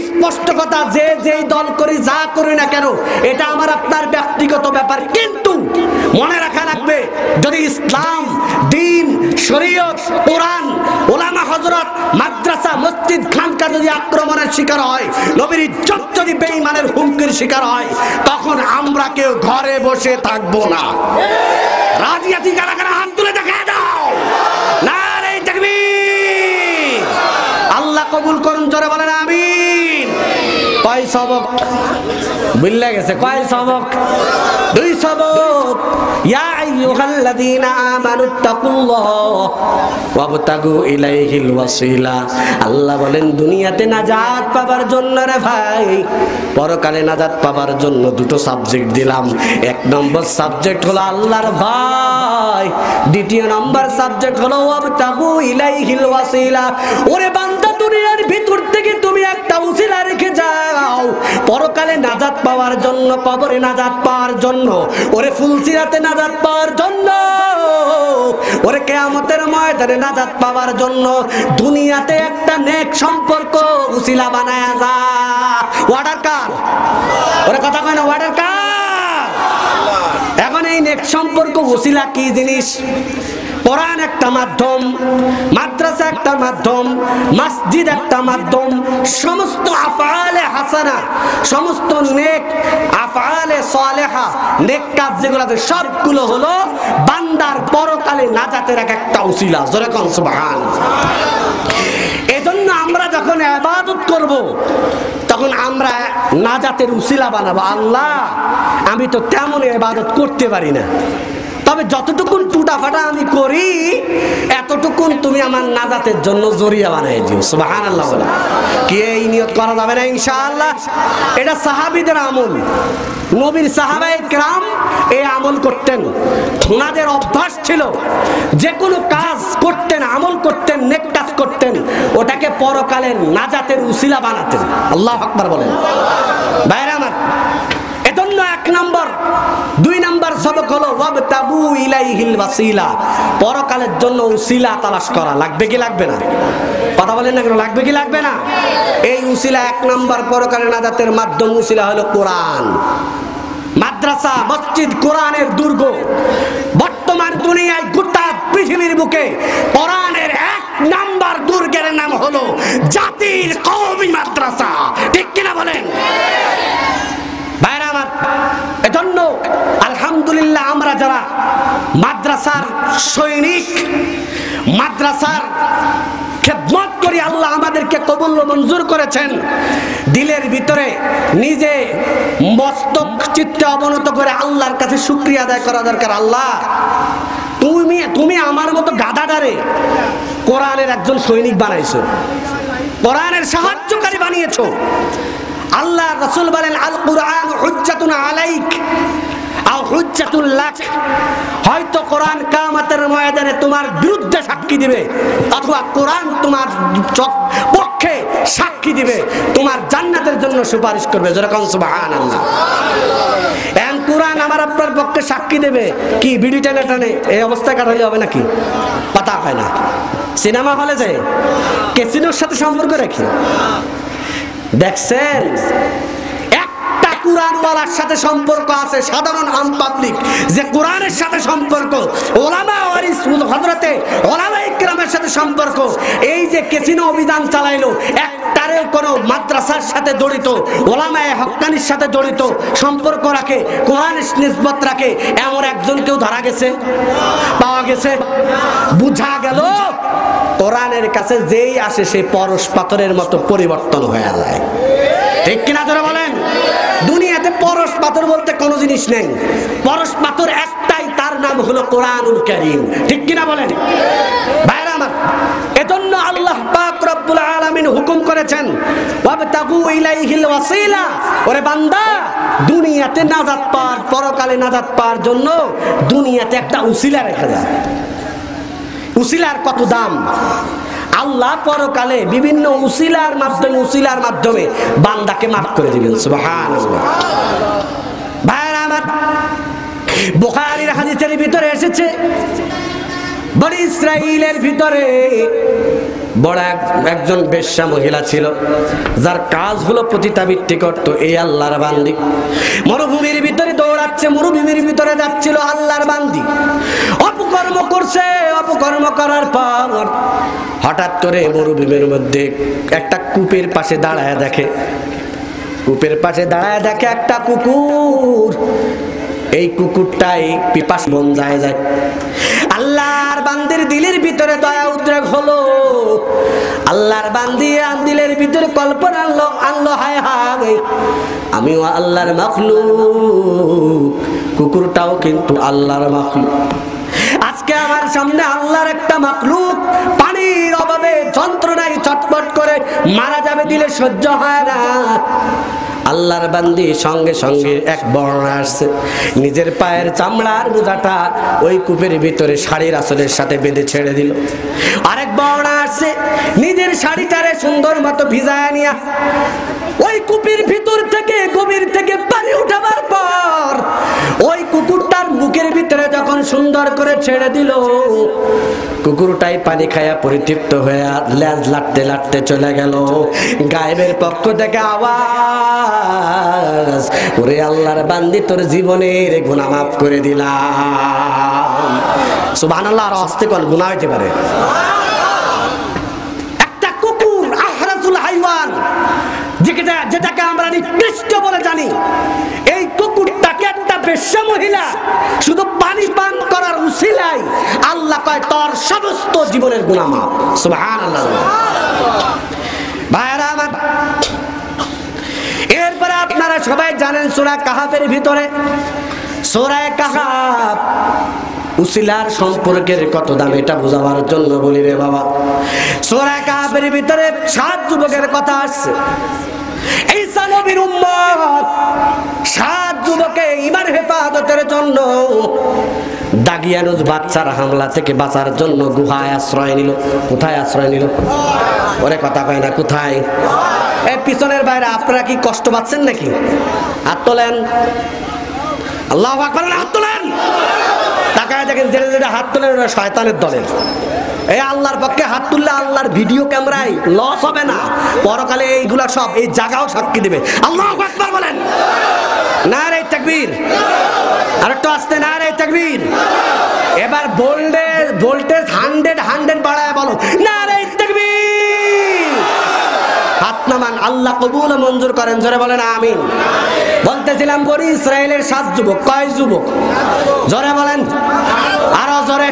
স্পষ্ট কথা, যে যেই দল করি, যা করি না কেন, এটা আমার আপনার ব্যক্তিগত ব্যাপার। কিন্তু মনে রাখা লাগবে, যদি ইসলাম, দ্বীন, শরীয়ত, কোরআন, ওলামা হযরত, মাদ্রাসা, মসজিদ, খানকা যদি আক্রমণের শিকার হয়, নবীর ইজ্জত যদি বেঈমানের হুমকির শিকার হয়, তখন আমরা কেউ ঘরে বসে থাকবো না। রাজি আছি যারা, কারা হাত তুলে দেখায় দাও। নারে তাকবীর। আল্লাহ কবুল করুন, জোরে বলেন আমিন। কয় সবক ভুলে গেছে? কয় সবক? 2 সবক। ইয়া আইয়ুহাল্লাযীনা আমানুত্তাকুল্লাহ ওয়াবতাগু ইলাইহিল ওয়াসিলা। আল্লাহ বলেন, দুনিয়াতে নাজাত পাবার জন্য রে ভাই, পরকালে নাজাত পাবার জন্য 2টো সাবজেক্ট দিলাম। 1 নম্বর সাবজেক্ট হলো আল্লাহর ভয়, 2য় নম্বর সাবজেক্ট হলো ওয়াবতাগু ইলাইহিল ওয়াসিলা। ওরে বান্দা, দুনিয়ার ভিতর থেকে তুমি একটা উসিলা রেখে যাও পরকালে নাজাত পাওয়ার জন্য, কবরে নাজাত পাওয়ার জন্য, ওরে ফুলসিরাতে নাজাত পাওয়ার জন্য, ওরে কিয়ামতের ময়দানে নাজাত পাওয়ার জন্য। দুনিয়াতে একটা নেক সম্পর্ক উসিলা বানায়া যা। অর্ডার কার? ওরে কথা কয় না, অর্ডার কার? এখন এই নেক সম্পর্ক উসিলা কি জিনিস? কোরআন একটা মাধ্যম, মাদ্রাসা একটা মাধ্যম, মসজিদ একটা মাধ্যম। সমস্ত আফআলে হাসানা, সমস্ত নেক আফআলে সালেহা, নেক কাজ যেগুলো আছে, সবগুলো হলো বান্দার পরকালে নাজাতের একটা উসিলা। জোরে কোন সুবহানাল্লাহ। এজন্য আমরা যখন ইবাদত করব, তখন আমরা নাজাতের উসিলা বানাবো। আল্লাহ, আমি তো তেমন ইবাদত করতে পারি না, তবে যতটুকুন টুটাফাটা আমি করি, এতটুকুন তুমি আমার নাজাতের জন্য জরিয়া বানাই দিও। সুবহানাল্লাহ। কি এই নিয়ত করা যাবে না? ইনশাআল্লাহ। এটা সাহাবীদের আমল, নবীর সাহাবায়ে কেরাম এই আমল করতেন। ওনাদের অভ্যাস ছিল, যে কোনো কাজ করতেন, আমল করতেন, নেক কাজ করতেন, ওটাকে পরকালের নাজাতের উসিলা বানাতেন। আল্লাহু আকবার বলেন। ভাইরা আমার, এজন্য 1 নম্বর। 2 নম্বর সবক হলো ওয়াবতাগু ইলাইহিল ওয়াসিলা। পরকালের জন্য উসিলা তালাশ করা। লাগবে কি লাগবে না? কথা বলেন না কেন? লাগবে কি লাগবে না? এই উসিলা 1 নম্বর পরকালের নাজাতের মাধ্যম উসিলা হলো কোরআন। মাদ্রাসা, মসজিদ কোরআনের দুর্গ। বর্তমান দুনিয়ায় গোটা পৃথিবীর বুকে কোরআনের 1 নম্বর দুর্গের নাম হলো জাতির কওমি মাদ্রাসা। ঠিক কিনা বলেন? এজন্য আলহামদুলিল্লাহ, আমরা যারা মাদ্রাসার সৈনিক, মাদ্রাসার খেদমত করি, আল্লাহ আমাদেরকে কবুল মঞ্জুর করেছেন। দিলের ভিতরে নিজে মস্তক চিত্তে অবনত করে আল্লাহর কাছে শুকরিয়া আদায় করা দরকার। আল্লাহ, তুমি আমার মতো গাধাদারে কোরআনের একজন সৈনিক বানাইছো, কোরআনের সাহায্যকারী বানিয়েছো। আল্লাহ রাসূল বলেন, আল কুরআন হুজ্জাতুন আলাইক আও হুজ্জাতুল লাক। হয়তো কোরআন কিয়ামতের ময়দানে তোমার বিরুদ্ধে সাক্ষী দিবে, অথবা কোরআন তোমার পক্ষে সাক্ষী দিবে, তোমার জান্নাতের জন্য সুপারিশ করবে। যেরকম সুবহানাল্লাহ। এম কোরআন আমার আপনার পক্ষে সাক্ষী দেবে কি? বিড়ি টানে টানে এই অবস্থা কাটাইলে হবে নাকি? পাতা হয় না। সিনেমা হলে যায়, ক্যাসিনোর সাথে সম্পর্ক রাখি। দেখছেন, একটা কুরআনওয়ালার সাথে সম্পর্ক আছে, সাধারণ আম পাবলিক, যে কোরআনের সাথে সম্পর্ক, ওলামা ওয়ারিস হযরতে ওলামায়ে কেরামের সাথে সম্পর্ক। এই যে ক্যাসিনো অভিযান চালাইলো, একটারে কোনো মাদ্রাসার সাথে জড়িত, ওলামায়ে হক্কানির সাথে জড়িত সম্পর্ক রাখে, কোরআনের নিসবত রাখে, এমন একজন কেউ ধরা গেছে, পাওয়া গেছে? বুঝা গেল কোরআনের কাছে যেই আসে সে পরশ পাথরের মতো পরিবর্তন হয়ে যায়। ঠিক কিনা জোরে বলেন? দুনিয়াতে পরশ পাথর বলতে কোনো জিনিস নেই, পরশ পাথর একটাই, তার নাম হলো কোরআনুল কারীম। ঠিক কিনা বলেন? ভাইরা আমার, এজন্য আল্লাহ পাক রব্বুল আলামিন হুকুম করেছেন ওয়াবতাগু ইলাইহিল ওয়াসিলা, ওরে বান্দা দুনিয়াতে নাজাত পাওয়ার, পরকালে নাজাত পাওয়ার জন্য দুনিয়াতে একটা উসিলা রেখে যায়। উসিলার কত দাম! আল্লাহ পরকালে বিভিন্ন উসিলার মাধ্যমে বান্দাকে মাফ করে দিবেন। সুবহানাল্লাহ। ভাইরা আমার, বুখারীর হাদিসের ভিতরে এসেছে, বনি ইসরাইলের ভিতরে বড় একজন বেশ্যা মহিলা ছিল, যার কাজ হলো পতিতাবৃত্তি করত। এই আল্লাহর বান্দি মরুভূমির ভিতরে দৌড়াচ্ছে, মরুভূমির ভিতরে যাচ্ছিল আল্লাহর বান্দি, অপকর্ম করছে। অপকর্ম করার পর হঠাৎ করে মরুভূমির মধ্যে একটা কূপের পাশে দাঁড়ায় দেখে, কূপের পাশে দাঁড়ায় দেখে একটা কুকুর। এই কুকুরটাই পিপাস মন যায়। আল্লাহর বান্দির দিলের ভিতরে দয়া উদ্রেক হলো। আল্লাহর বান্দি দিলের ভিতরে কল্পনা আনলো, হায় হায় আমিও আল্লাহর মাখলুক, কুকুরটাও কিন্তু আল্লাহর মাখলুক। আজকে আমার সামনে আল্লাহর একটা মাখলুক পানির অভাবে যন্ত্রণায় ছটফট করে মারা যাবে, দিলে সহ্য হয় না। আল্লাহর বান্দি সঙ্গে সঙ্গে এক বর্ণনা আসছে, নিজের পায়ের চামড়ার বোঝাটা ওই কূপের ভিতরে শাড়ির আঁচলের সাথে বেঁধে ছেড়ে দিল। আরেক বর্ণনা আসছে, নিজের শাড়িটারে সুন্দর মতো ভিজায় নিয়ে ওই কূপের ভিতর থেকে, গভীর থেকে পানি উঠাবার পর ওই কুকুরটার মুখের ভিতরে যখন সুন্দর করে ছেড়ে দিল, কুকুরটাই পানি খায়া পরিতৃপ্ত হয়ে লেজ লাটতে লাটতে চলে গেল। গায়েবের পক্ষ থেকে আওয়াজ, ওরে আল্লাহর বান্দি তোর জীবনের গুনাহ মাফ করে দিলাম। সুবহানাল্লাহ। আর আস্তে কোন গুনাহ হইতে পারে? একটা কুকুর আহরাজুল হাইওয়ান, যেটাকে আমরা নিকৃষ্ট বলে জানি, এই কুকুরটাকে একটা বেশ্যা মহিলা শুধু পানি পান করার উসিলায় আল্লাহ কয় তোর সমস্ত জীবনের গুনাহ মাফ। সুবহানাল্লাহ। ভাইরা আমার, এরপরে আপনারা সবাই জানেন সূরা কাহাফের ভিতরে, সূরা কাহাফ উসিলার সম্পর্কের কত দাম এটা বোঝাবার জন্য বলি রে বাবা। সূরা কাহাফের ভিতরে 7 যুবকের কথা আসছে। ঈসা নবীর উম্মত 7 যুবকে ঈমান হেফাজতের জন্য দাগিয়ানুজ বাচ্চার হামলা থেকে বাঁচার জন্য গুহায় আশ্রয় নিল। কোথায় আশ্রয় নিল? ওরে কথা কয় না, কোথায়? এই পিছনের বাইরে আপনারা কি কষ্ট পাচ্ছেন নাকি? হাত তোলেন, আল্লাহু আকবার, হাত তোলেন। তাকায় দেখেন, যেটা হাত তোলেন ওরা শয়তানের দলের। এই আল্লাহর পক্ষে হাত তুললে আল্লাহর ভিডিও ক্যামেরায় লস হবে না, পরকালে এইগুলা সব এই জায়গাও সাক্ষী দিবে। আল্লাহু আকবার বলেন। নারে তাকবীর। আর একটু আস্তে, নারে তাকবীর। এবার ভোল্টেজ 100 বাড়ায় বলো, নারে তাকবীর। হাত নামান, আল্লাহ কবুল ও মঞ্জুর করেন, জোরে বলেন আমিন। বলতেছিলাম বনি ইসরাইলের 7 যুবক, কয় যুবক? জোরে বলেন, আরো জোরে।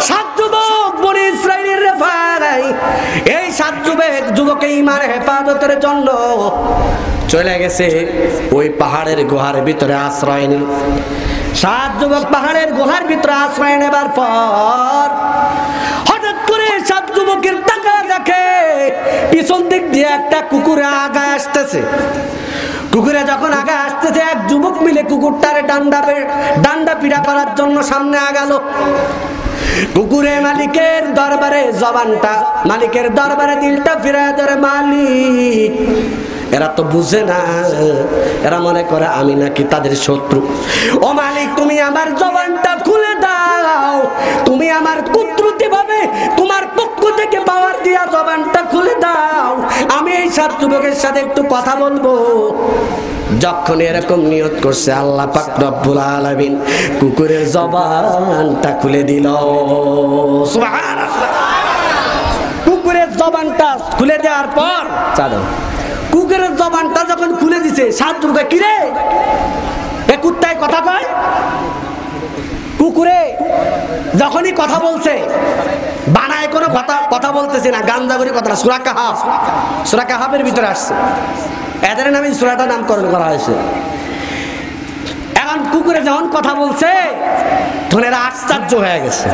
7 যুবক বনি ইসরাইলের রেফারাই। এই 7 যুবকে ঈমান হেফাজতের জন্য চলে গেছে ওই পাহাড়ের গুহার ভিতরে আশ্রয় নিল। 7 যুবক পাহাড়ের গুহার ভিতরে আশ্রয় নেবার পর হঠাৎ করে 7 যুবকের টাকা দেখে পিছন দিক দিয়ে একটা কুকুর আগায় আসতেছে। কুকুরে যখন আগে আসতেছে, এক যুবক মিলে কুকুরটারে ডান্ডা পিড়া করার জন্য সামনে আগালো। কুকুরে মালিকের দরবারে জবানটা, মালিকের দরবারে দিলটা ফিরায় ধরে, মালিক। এরা তো বুঝে না, এরা মনে করে আমি নাকি তাদের শত্রু। ও মালিক, তুমি আমার জবানটা খুলে দাও, তুমি আমার কুদরতি ভাবে তোমার পক্ষ থেকে পাওয়ার দিয়া জবানটা খুলে দাও, আমি এই 7 যুবকের সাথে একটু কথা বলবো। যখন এরকম নিয়ত করছে, আল্লাহ পাক রব্বুল আলামিন কুকুরের জবানটা খুলে দিল। সুবহানাল্লাহ। কুকুরের জবানটা খুলে দেওয়ার পর কুকুরের জবানটা যখন খুলে দিছে শান্তনু কয় কি রে এ কুত্তায় কথা কয়। কুকুরে যখনই কথা বলছে বানায় কোনো কথা বলতেছে না, গাঞ্জা করে কথা না, সূরা কাহাফের ভিতরে আসছে, এদের নামে সূরাটা নামকরণ করা হয়েছে। এখন কুকুরে যখন কথা বলছে তখন এরা আশ্চর্য হয়ে গেছে।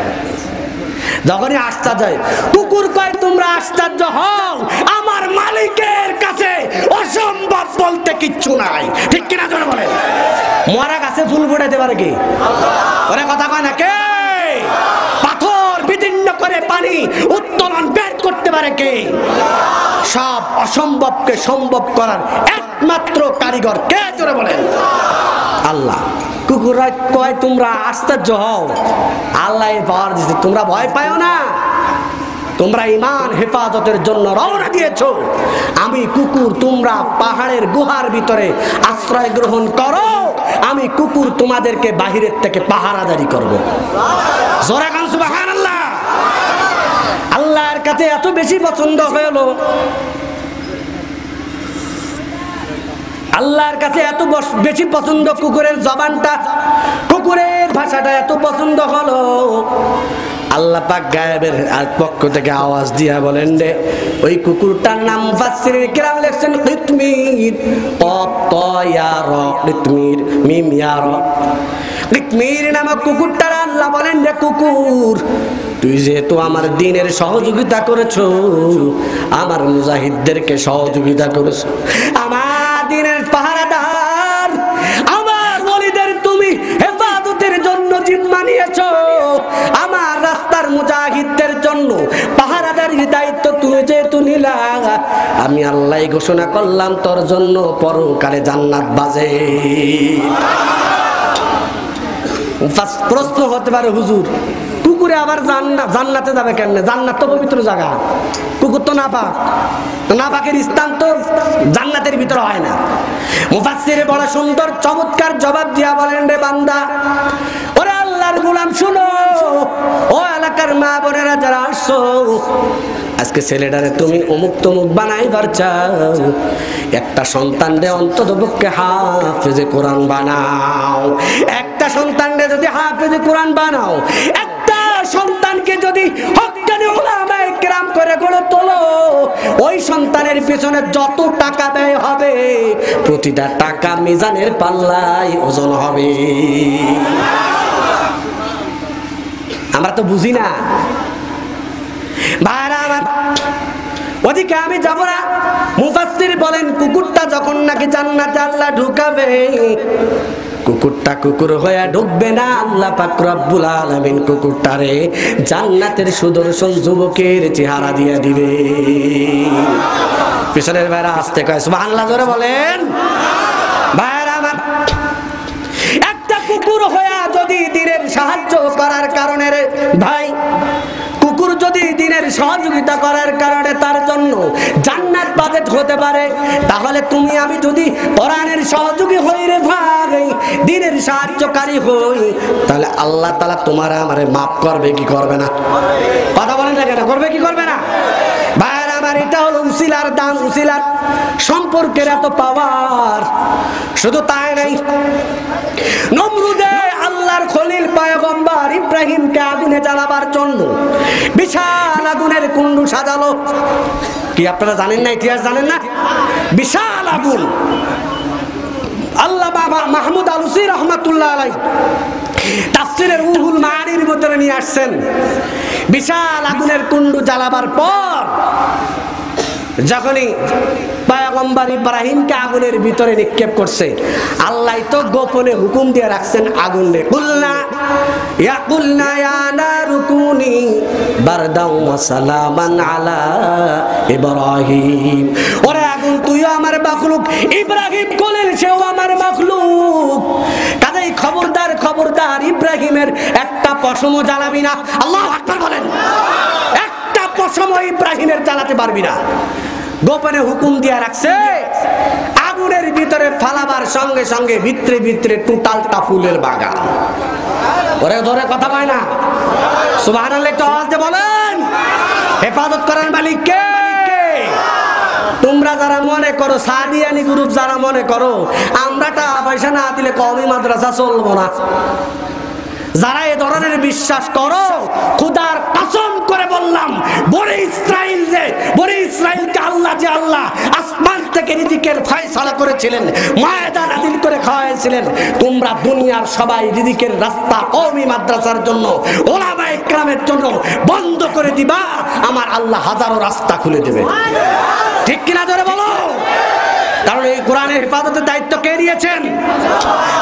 যখনই আশ্চর্য হয় কুকুর কয় তোমরা আশ্চর্য হও, আমার মালিকের কাছে অসম্ভব বলতে কিচ্ছু নাই, ঠিক কিনা জোরে বলেন। মরা গাছে ফুল ফোটাতে পারে কি? ওরা কথা কয় না কে? পাথর বিদীর্ণ করে পানি উত্তোলন বের করতে পারে কে? সব অসম্ভবকে সম্ভব করার একমাত্র কারিগর কে? জোরে বলেন আল্লাহ। কুকুররা কয় তোমরা আশ্চর্য হও, আল্লাহ পাওয়ার দিয়েছে, তোমরা ভয় পাও না, তোমরা ঈমান হেফাজতের জন্য রওনা দিয়েছো, আমি কুকুর তোমরা পাহাড়ের গুহার ভিতরে আশ্রয় গ্রহণ করো, আমি কুকুর তোমাদেরকে বাহিরের থেকে পাহারাদারি করব। জোরে কান সুবহানাল্লাহ। আল্লাহর কাছে এত বেশি পছন্দ হলো, আল্লাহর কাছে এত বেশি পছন্দ কুকুরের জবানটা, কুকুরের ভাষাটা এত পছন্দ হলো, আল্লাহ পাক গায়েবের পক্ষ থেকে আওয়াজ দিয়া বলেন রে ওই কুকুরটার নাম মুফাসসিরিন কিরাম লিখছেন কিতমির, কফ ত ইয়া র কিতমির, মিম ইয়া র। কিতমির নামক কুকুরটার আল্লাহ বলেন রে কুকুর তুই যেহেতু আমার দ্বীনের সহযোগিতা করেছো, আমার মুজাহিদদেরকে সহযোগিতা করেছো, আমার দ্বীনের পাহারাদার, আমার ওলিদের তুমি হেফাজতের জন্য জিম্মা নিয়েছো, আমার রাস্তার মুজাহিদদের জন্য পাহারাদারির দায়িত্ব তুমি যেহেতু নিলা, আমি আল্লাহ ঘোষণা করলাম তোর জন্য পরকালে জান্নাত বাজে। প্রশ্ন হতে পারে হুজুর কুকুরে আবার জান্নাতে যাবে কেমনে? জান্নাত তো পবিত্র জায়গা, কুকুর তো নাপাক, নাপাকের স্থান তো জান্নাতের ভিতরে হয় না। মুফাসসিরে বড় সুন্দর চমৎকার জবাব দিয়া বলেন রে বান্দা, ওরে আল্লাহর গোলাম শুনো, ও এলাকার মা বোনেরা যারা আসছো, আজকে ছেলেটারে তুমি অমুক তমুক বানাইবার চাও, একটা সন্তানরে অন্তত পক্ষে হাফেজে কোরআন বানাও, একটা সন্তানরে যদি হাফেজে কোরআন বানাও, একটা সন্তানকে যদি হক্কানি উলামায়ে কেরাম করে গড়ে তোলো, ওই সন্তানের পেছনে যত টাকা ব্যয় হবে প্রতিটা টাকা মিজানের পাল্লায় ওজন হবে। আমরা তো বুঝি না ভাইরা আমার, ওদিকে আমি যাব না। মুফাসসির বলেন কুকুরটা যখন নাকি জান্নাতে আল্লাহ ঢুকাবে, কুকুরটা কুকুর হয়ে ঢুকবে না, আল্লাহ পাক রব্বুল আলামিন কুকুরটারে জান্নাতের সুদর্শন যুবকের চেহারা দিয়ে দিবে। পিছনের ভাইরা আসতে কয় সুবহানাল্লাহ জোরে বলেন। ভাইরা আমার, একটা কুকুর হয়ে যদি দ্বীনের সাহায্য করার কারণে রে ভাই, কুকুর যদি দ্বীনের সহযোগিতা করার কারণে তার জন্য জান্নাত বাজেট হতে পারে, তাহলে তুমি আমি যদি কোরআনের সহযোগী হই রে ভাই, দ্বীনের সাহায্যকারী হই, তাহলে আল্লাহ তাআলা তোমার আমারে maaf করবে কি করবে না? কথা বলেন না কেন? করবে কি করবে না? ভাইরা আমার, এটা হলো উসিলার দাম, উসিলার সম্পর্কের এত পাওয়ার। শুধু তাই নাই, নমরুদে আল্লাহর খলিল পয়গম্বর ইব্রাহিমকে আগুনে জ্বালাবার জন্য বিশাল আগুনের কুণ্ড সাজালো। কি আপনারা জানেন না? ইতিহাস জানেন না? বিশাল আগুন। আল্লাহ বাবা মাহমুদ আলুসি রহমাতুল্লাহ আলাইহি তাফসীরের রুহুল মাআনির ভিতরে নিয়ে আসছেন, বিশাল আগুনের কুণ্ড জ্বালাবার পর যখনই পয়গম্বর ইব্রাহিমকে আগুনের ভিতরে নিক্ষেপ করছে, আল্লাহ তো গোপনে হুকুম দিয়ে রাখছেন আগুনে, কুলনা ইয়া নারু কুনি বারদাও ওয়া সালামান আলা ইব্রাহিম। ওরে আগুন, তুইও আমার মাখলুক, ইব্রাহিম খলিল সেও আমার মাখলুক, কাজেই খবরদার খবরদার ইব্রাহিমের একটা পশমও জ্বালাবি না। আল্লাহু আকবার বলেন। একটা পশমও ইব্রাহিমের জ্বালাতে পারবি না। গোপনে হুকুম দিয়া রাখছে, আগুনের ভিতরে ফালাবার সঙ্গে সঙ্গে ভিতরে ভিতরে টোটালটা ফুলের বাগান। ওরে ধরে কথা পায় না? সুবহানাল্লাহ একটু আওয়াজ দিয়ে বলেন। হেফাজত করার মালিক কে? তোমরা যারা মনে করো, সাদিয়ানি গ্রুপ যারা মনে করো আমরা টাকা পয়সা না দিলে কওমি মাদ্রাসা চলবো না, যারা এ ধরনের বিশ্বাস করো, খোদার কসম করে বললাম, বনি ইসরাইলকে আল্লাহ যে আল্লাহ আসমান থেকে রিজিকের ফয়সালা করেছিলেন, মায়দা নাযিল করে খাওয়াইছিলেন, তোমরা দুনিয়ার সবাই রিজিকের রাস্তা কওমি মাদ্রাসার জন্য, ওলামায়ে কেরামের জন্য বন্ধ করে দিবা, আমার আল্লাহ হাজারো রাস্তা খুলে দেবে। ঠিক কিনা জোরে বলো? কারণ এই কোরআনের হেফাজতের দায়িত্ব কে নিয়েছেন?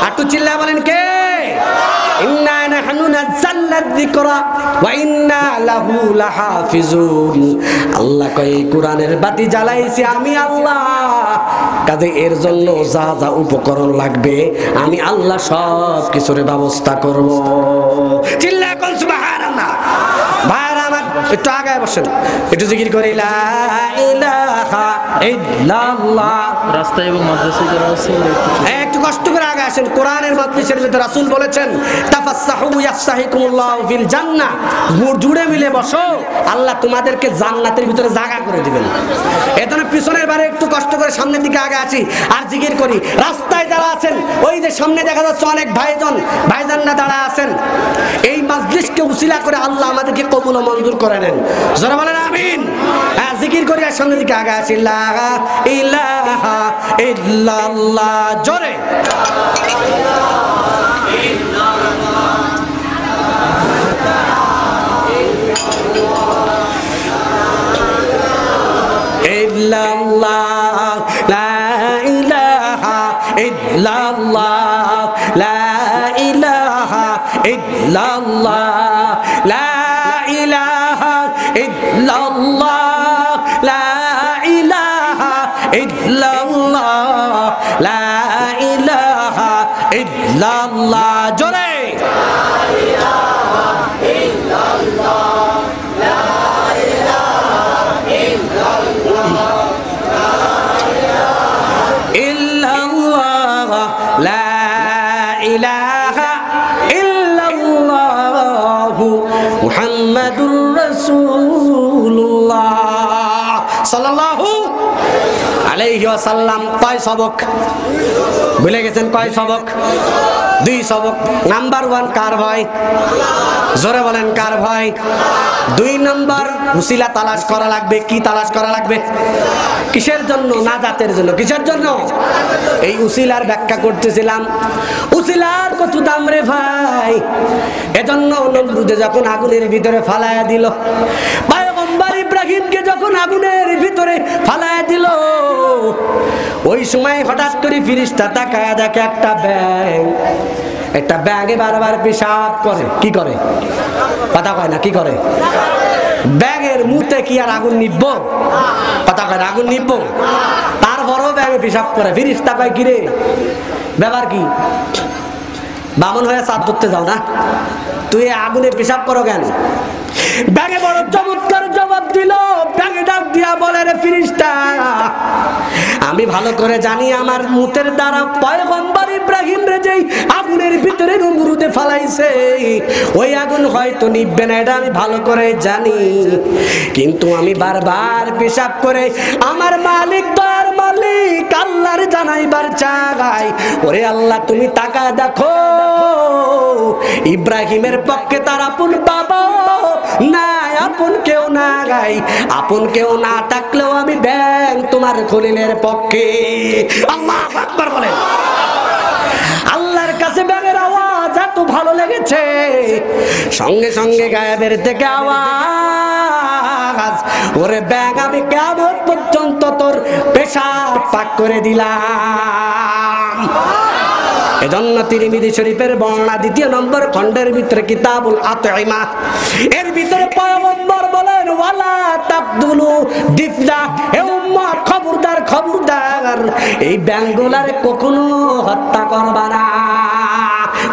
একটু চিল্লায় বলেন কে? ইন্না নাহনু নাযালনা যিকরা ওয়া ইন্না লাহু লাহাফিজুন। আল্লাহ কয় এই কোরআনের বাতি জ্বালাইছি আমি আল্লাহ, কাজে এর জন্য যা যা উপকরণ লাগবে আমি আল্লাহ সব কিছুর ব্যবস্থা করব। চিল্লায় কোন সুবহানাল্লাহ। ভাইরা আমার একটু আগায় বসেন, একটু জিকির করি লা ইলাহা ইল্লাল্লাহ। রাস্তায় এবং মাদ্রাসায় যারা আছে একটু কষ্ট করে আগে আসেন। কোরআনের মাদ্রাসার ভিতরে রাসূল বলেছেন তাফাসসাহু ইয়াফসাহিকুমুল্লাহু ফিল জান্নাহ, জুড়ে মিলে বসো, আল্লাহ তোমাদেরকে জান্নাতের ভিতরে জায়গা করে দিবেন। এজন্য পিছনের বারে একটু কষ্ট করে সামনের দিকে আগে আসি আর জিকির করি। রাস্তায় যারা আছেন, ওই যে সামনে দেখা যাচ্ছে অনেক ভাইজানরা দাঁড়া আছেন, এই মাজলিসকে উসিলা করে আল্লাহ আমাদেরকে কবুল ও মঞ্জুর করে নেন। যারা বলেন আমিন। হ্যাঁ, জিকির করি আর সামনের দিকে আগে আসি। লা ইলাহা ইল্লাল্লাহ, জোরে। ইল্লাল্লাহ, লা ইলাহা ইল্লাল্লাহ, লা ইলাহা ইল্লাল্লাহ, লা ইলাহা ইল্লাল্লাহ, লা ইলাহা ইল্লাল্লাহ, লা ইলাহা ইল্লাল্লাহ, জোরে। মুহাম্মাদুর রাসূলুল্লাহ সাল্লাল্লাহু আলাইহি ওয়াসাল্লাম। কয় সবক ভুলে গেছেন? কয় সবক? 2 সবক। নাম্বার 1 কার ভয়? জোরে বলেন কার ভয়? 2 নাম্বার উসিলা তালাশ করা লাগবে। কি তালাশ করা লাগবে? কিসের জন্য? নাজাতের জন্য। কিসের জন্য? এই উসিলার ব্যাখ্যা করতেছিলাম। উসিলার কত দাম রে ভাই! এজন্য নমরুদে যখন আগুনের ভিতরে ফালায়া দিল, পয়গম্বর ইব্রাহিমকে যখন আগুনের ভিতরে ফালায়া দিল, ওই সময় হঠাৎ করে ফেরেশতা তাকায়া দেখে একটা ব্যাঙে বারবার পেশাব করে। কি করে? কথা কয় না, কি করে? ব্যাঙের মুতে কি আর আগুন নিব? কথা কয় না, আগুন নিব? তারপরও ব্যাঙে পেশাব করে। ফেরেশতা কয় কি রে, ব্যাপার কি? বামন হয়ে চাঁদ ধরতে যাও না, তুই আগুনে পেশাব করো কেন? ব্যাঙে বড় চমৎকার জবাব দিল। ব্যাঙে ডাক দিয়া বলে, রে ফেরেশতা, আমি ভালো করে জানি আমার মুতের দ্বারা পয়গম্বর ইব্রাহিম রে যেই আগুনের ভিতরে নমরুদে ফালাইছে, ওই আগুন হয়তো নিভবে না, এটা আমি ভালো করে জানি। কিন্তু আমি বারবার পেশাব করে আমার মালিক, তার মালিক আল্লাহর জানাইবার চাই। ওরে আল্লাহ, তুমি তাকা দেখো, ইব্রাহিমের পক্ষে তার আপন বাবা নাই, আপন কেউ না গাই, আপন কেউ না থাকলেও আমি ব্যাং তোমার খলিলের পক্ষে। আল্লাহু আকবার বলেন। আল্লাহর কাছে ব্যাঙের আওয়াজ এত ভালো লেগেছে, সঙ্গে সঙ্গে গায়েবের থেকে আওয়াজ, ওরে ব্যাঙ, আমি কিয়ামত পর্যন্ত তোর পেশাব পাক করে দিলাম। এজন্য তিরমিজি শরীফের বর্ণনা 2 নম্বর খণ্ডের ভিতরে কিতাবুল আতঈমা, এর ভিতরে পয়গম্বর বলেন, ওয়ালা তাকদুলু দিফলা, হে উম্মত খবরদার খবরদার, এই ব্যাঙগুলার কখনো হত্যা করবা না।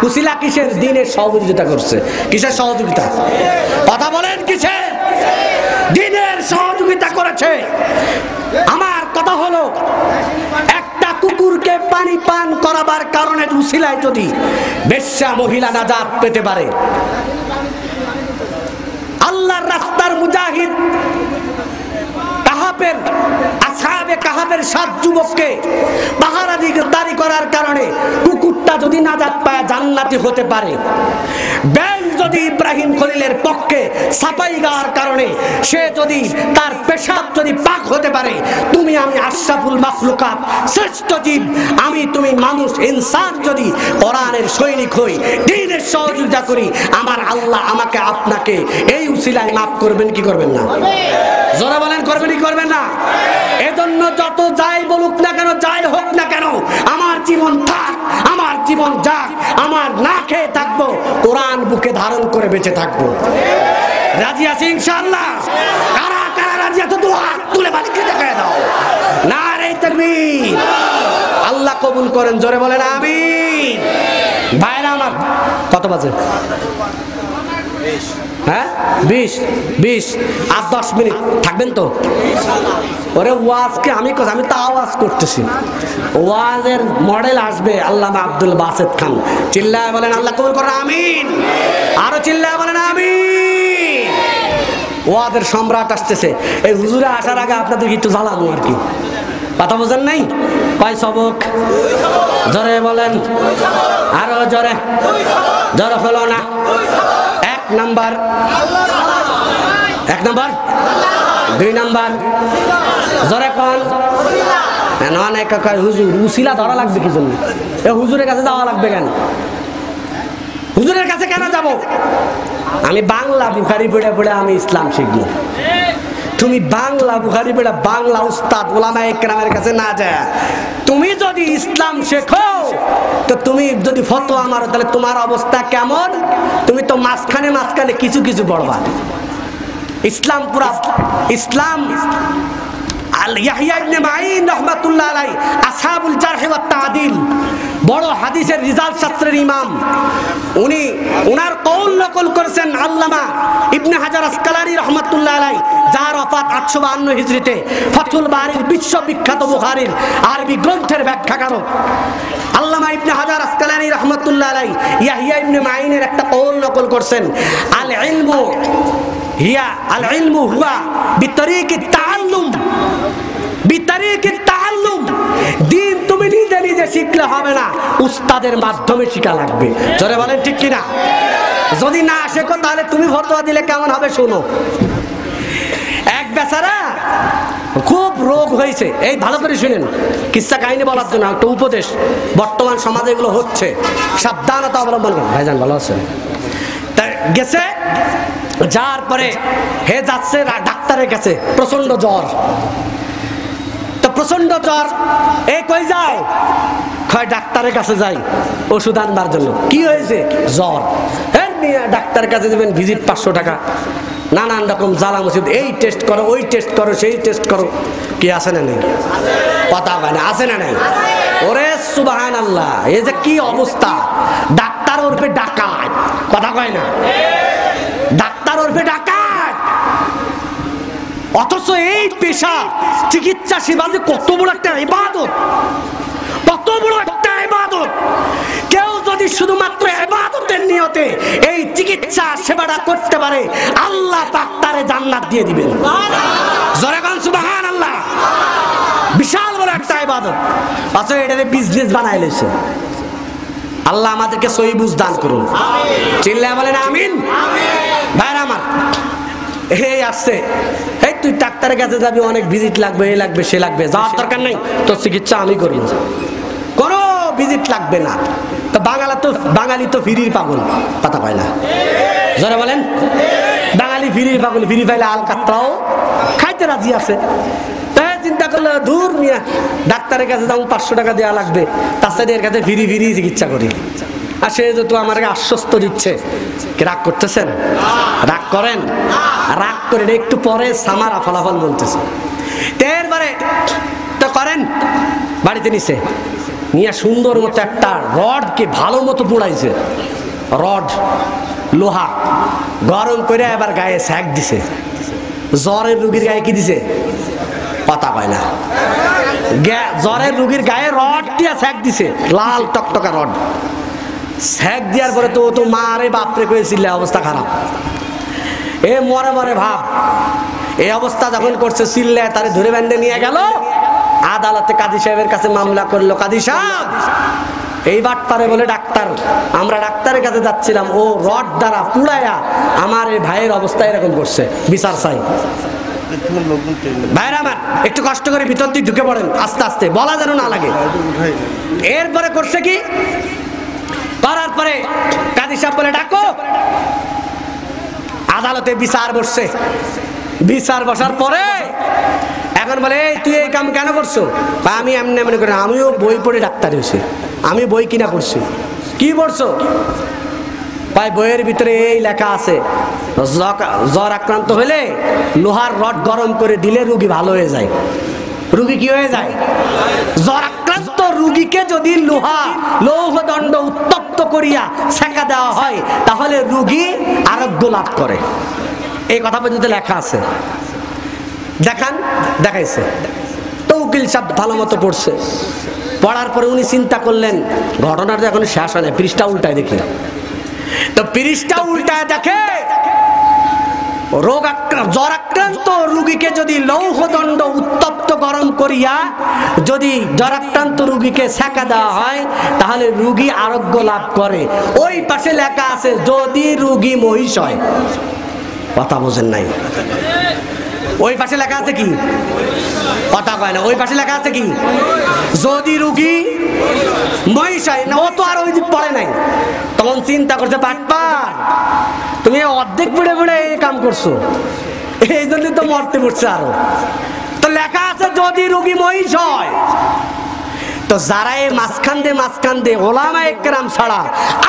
উসিলা কিসের? দ্বীনের সহযোগিতা করছে। কিসের সহযোগিতা? কথা বলেন, কিসের? দ্বীনের সহযোগিতা করেছে। আমার কথা হলো, একটা কুকুরকে পানি পান করাবার কারণে উসিলায় যদি বেশ্যা মহিলা নাজাত পেতে পারে, আল্লাহর রাস্তার মুজাহিদ কাহাবের আসহাবে কাহাবের 7 যুবককে পাহারাদারি করার কারণে কুকুরটা যদি নাজাত পায় জান্নাতি হতে পারে, বেল যদি ইব্রাহিম খলিলের পক্ষে সাফাই গাওয়ার কারণে সে যদি তার পেশাব যদি পাক হতে পারে, তুমি আমি আশরাফুল মাখলুকাত শ্রেষ্ঠ জীব আমি তুমি মানুষ ইনসান যদি কোরআনের সৈনিক হই, দ্বীনের সহযোগিতা করি, আমার আল্লাহ আমাকে আপনাকে এই উসিলায় মাফ করবেন কি করবেন না? জোরে বলেন করবেন কি করবেন না? এজন্য যত যাই বলুক না কেন, যাই হোক না কেন, আমার জীবন থাক, আমার জীবন যাক, আমার না খেয়ে থাকবো, কোরআন বুকে ধারণ করে বেঁচে থাকবো। রাজি আছি ইনশাআল্লাহ? কারা কারা রাজি আছো? দুই হাত তুলে মালিককে দেখায় দাও। নারে তাকবীর। আল্লাহ কবুল করেন, জোরে বলেন আমিন। ভাইরা আমার, কত বাজে? হ্যাঁ 20 আর 10 মিনিট থাকবেন তো? ওরে ওয়াজকে আমি তো আওয়াজ করতেছি, ওয়াজের মডেল আসবে আল্লামা আব্দুল বাসেত খান। চিল্লায় বলেন আল্লাহ কবুল করেন আমিন। আরো চিল্লায় বলেন আমিন। ওয়াজের সম্রাট আসতেছে। এই হুজুরে আসার আগে আপনাদের একটু জ্বালানো আর কি, কথা বোঝেন নাই? কয় সবক? জোরে বলেন, আরো জোরে। জোরে হলো না। 1 নাম্বার, 2 নাম্বার, জোরে কোন? অনেক কয় হুজুর উসিলা ধরা লাগবে কি জন্য? এ হুজুরের কাছে যাওয়া লাগবে কেন? হুজুরের কাছে কেন যাব? আমি বাংলা বুখারি পড়ে পড়ে আমি ইসলাম শিখবো। তুমি বাংলা বুখারি পড়ে বাংলা উস্তাদ ওলামায়ে কেরামের কাছে না যায় তুমি যদি ইসলাম শেখো, তো তুমি যদি ফতোয়া মারো তাহলে তোমার অবস্থা কেমন? তুমি তো মাঝখানে কিছু কিছু পড়বা। ইসলাম পুরা ইসলাম ইয়াহইয়া ইবনে মাঈন রাহমাতুল্লাহ আলাইহি আসহাবুল জারহ ওয়াত তা'দিল, বড় হাদিসের রিজাল শাস্ত্রের ইমাম, উনি ওনার কওল নকল করেছেন আল্লামা ইবনে হাজার আসকালানি রাহমাতুল্লাহ আলাইহি, যার ওফাত 852 হিজরিতে। ফাথুল বারির বিশ্ববিখ্যাত বুখারীর আরবি গ্রন্থের ব্যাখ্যাকারক আল্লামা ইবনে হাজার আসকালানি রাহমাতুল্লাহ আলাইহি ইয়াহইয়া ইবনে মাঈনের একটা কওল নকল করেছেন, আল ইলমু হুয়া বিতরিকিত তাআল্লুম, দিন তুমি নিজে নিজে শিখলে হবে না, উস্তাদের মাধ্যমে শিখা লাগবে। জোরে বলেন ঠিক কিনা? যদি না শেখো তাহলে তুমি ফতোয়া দিলে কেমন হবে শোনো। এক বেচারা খুব রোগ হয়েছে, এই ভালো করে শুনেন, কিচ্ছা কাহিনী বলার জন্য একটা উপদেশ। বর্তমান সমাজে এগুলো হচ্ছে, সাবধানতা অবলম্বন করুন। ভাইজান ভালো আছেন? গেছে, যার পরে হে যাচ্ছে ডাক্তারের কাছে, প্রচন্ড জ্বর। তো প্রচন্ড জ্বর, এই কই যাও? কয় ডাক্তারের কাছে যাই ওষুধ আনবার জন্য। কি হয়েছে? জ্বর। হ্যাঁ নিয়ে ডাক্তারের কাছে যাবেন, ভিজিট 500 টাকা, নানান রকম জ্বালা ওষুধ, এই টেস্ট করো, ওই টেস্ট করো, সেই টেস্ট করো। কি আছে না নেই? কথা হয় না, আছে না নেই? ওরে সুবহানাল্লাহ, এই যে কি অবস্থা! ডাক্তার ওরফে ডাকাত, কথা কয় না? ডাক্তার ওরফে ডাকাত। অথচ এই পেশা চিকিৎসা সেবা যে কত বড় একটা ইবাদত, কত বড় একটা ইবাদত। কেউ যদি শুধুমাত্র ইবাদতের নিয়তে এই চিকিৎসা সেবাটা করতে পারে, আল্লাহ পাক তারে জান্নাত দিয়ে দিবেন। জোরে বলেন সুবহানাল্লাহ। বিশাল বড় একটা ইবাদত, অথচ এটারে বিজনেস বানায় লেছে। আল্লাহ আমাদেরকে সহি বুঝ দান করুন। চিল্লায় বলেন আমিন। ভাইরা আমার, এই আসছে, এই তুই ডাক্তারের কাছে যাবি, অনেক ভিজিট লাগবে, এই লাগবে, সে লাগবে, যাওয়ার দরকার নেই, তোর চিকিৎসা আমি করি, কোনো ভিজিট লাগবে না। তো বাঙালি তো ফিরির পাগল, কথা কয় না? যারা বলেন বাঙালি ফিরির পাগল, ফিরি পাইলে আল কাতরাও খাইতে রাজি আছে। তাই চিন্তা করলে দূর মিয়া, ডাক্তারের কাছে যাবো 500 টাকা দেওয়া লাগবে, তার সাথে এর কাছে ফিরি চিকিৎসা করি। আর সে যেহেতু আমাকে আশ্বস্ত দিচ্ছে, কি রাগ করতেছেন? রাগ করেন? রাগ করেন, একটু পরে সামারা ফলাফল বলতেছে। এরপরে তো করেন, বাড়িতে নিছে নিয়ে সুন্দর মতো একটা রডকে ভালো মতো পোড়াইছে, রড লোহা গরম করে এবার গায়ে সেক দিছে। জ্বরের রুগীর গায়ে কি দিছে? কথা কয় না? জ্বরের রুগীর গায়ে রড দিয়ে সেক দিছে, লাল টকটকা রড। সেক দেওয়ার পরে তো মারে বাপরে করেছিল, অবস্থা খারাপ। এ মরে মরে ভাব। এই অবস্থা যখন করছে চিল্লে তারে ধরে বেঁধে নিয়ে গেল আদালতে, কাজী সাহেবের কাছে মামলা করলো। কাজী সাহেব, এই বাটপারে বলে ডাক্তার, আমরা ডাক্তারের কাছে যাচ্ছিলাম, ও রড দ্বারা পুড়ায়া আমার এই ভাইয়ের অবস্থা এরকম করছে, বিচার চাই। ভাইরা আমার, একটু কষ্ট করে ভিতর দিয়ে ঢুকে পড়েন, আস্তে আস্তে, বলা যেন না লাগে। এরপরে করছে কি, করার পরে কাজী সাহেব বলে ডাকো। আদালতে বিচার বসছে। বিচার বসার পরে এখন বলে, তুই এই কাম কেন করছো? আমি এমনি এমনি করে, আমিও বই পড়ে ডাক্তার হয়েছি, আমি বই কিনা করছি। কি পড়ছো? ভাই বইয়ের ভিতরে এই লেখা আছে, জ্বর আক্রান্ত হলে লোহার রড গরম করে দিলে রুগী ভালো হয়ে যায়। রুগী কি হয়ে যায়? জ্বর আক্রান্ত রুগীকে যদি লৌহদণ্ড উত্তপ্ত করিয়া সেকা দেওয়া হয় তাহলে রুগী আরোগ্য লাভ করে। এই কথা পর্যন্ত লেখা আছে। দেখান, দেখাইছে তো উকিল সাহেব ভালো মতো পড়ছে। পড়ার পরে উনি চিন্তা করলেন, ঘটনাটা এখন শেষ হয় না, পৃষ্ঠা উল্টায় দেখি। তো পৃষ্ঠা উল্টায় দেখে জ্বর আক্রান্ত রুগীকে যদি লৌহদণ্ড উত্তপ্ত গরম করিয়া যদি জ্বরাক্রান্ত রুগীকে সেকা দেওয়া হয় তাহলে রুগী আরোগ্য লাভ করে। ওই পাশে লেখা আছে যদি রুগী মহিষ হয়। কথা বোঝেন নাই? ওই পাশে লেখা আছে কি? কথা কয় না। ওই পাশে লেখা আছে কি? যদি রুগী মহিষ হয় না। ও তো আর ওই দিক পড়ে নাই। তখন চিন্তা করছে, বাটপার, তুমি অর্ধেক পড়ে পড়ে এই কাম করছো, এই জন্য তো মরতে পড়ছে আরো। তো লেখা আছে যদি রুগী মহিষ হয়। তো যারা এই মাঝখান দিয়ে ওলামায়ে কেরাম ছাড়া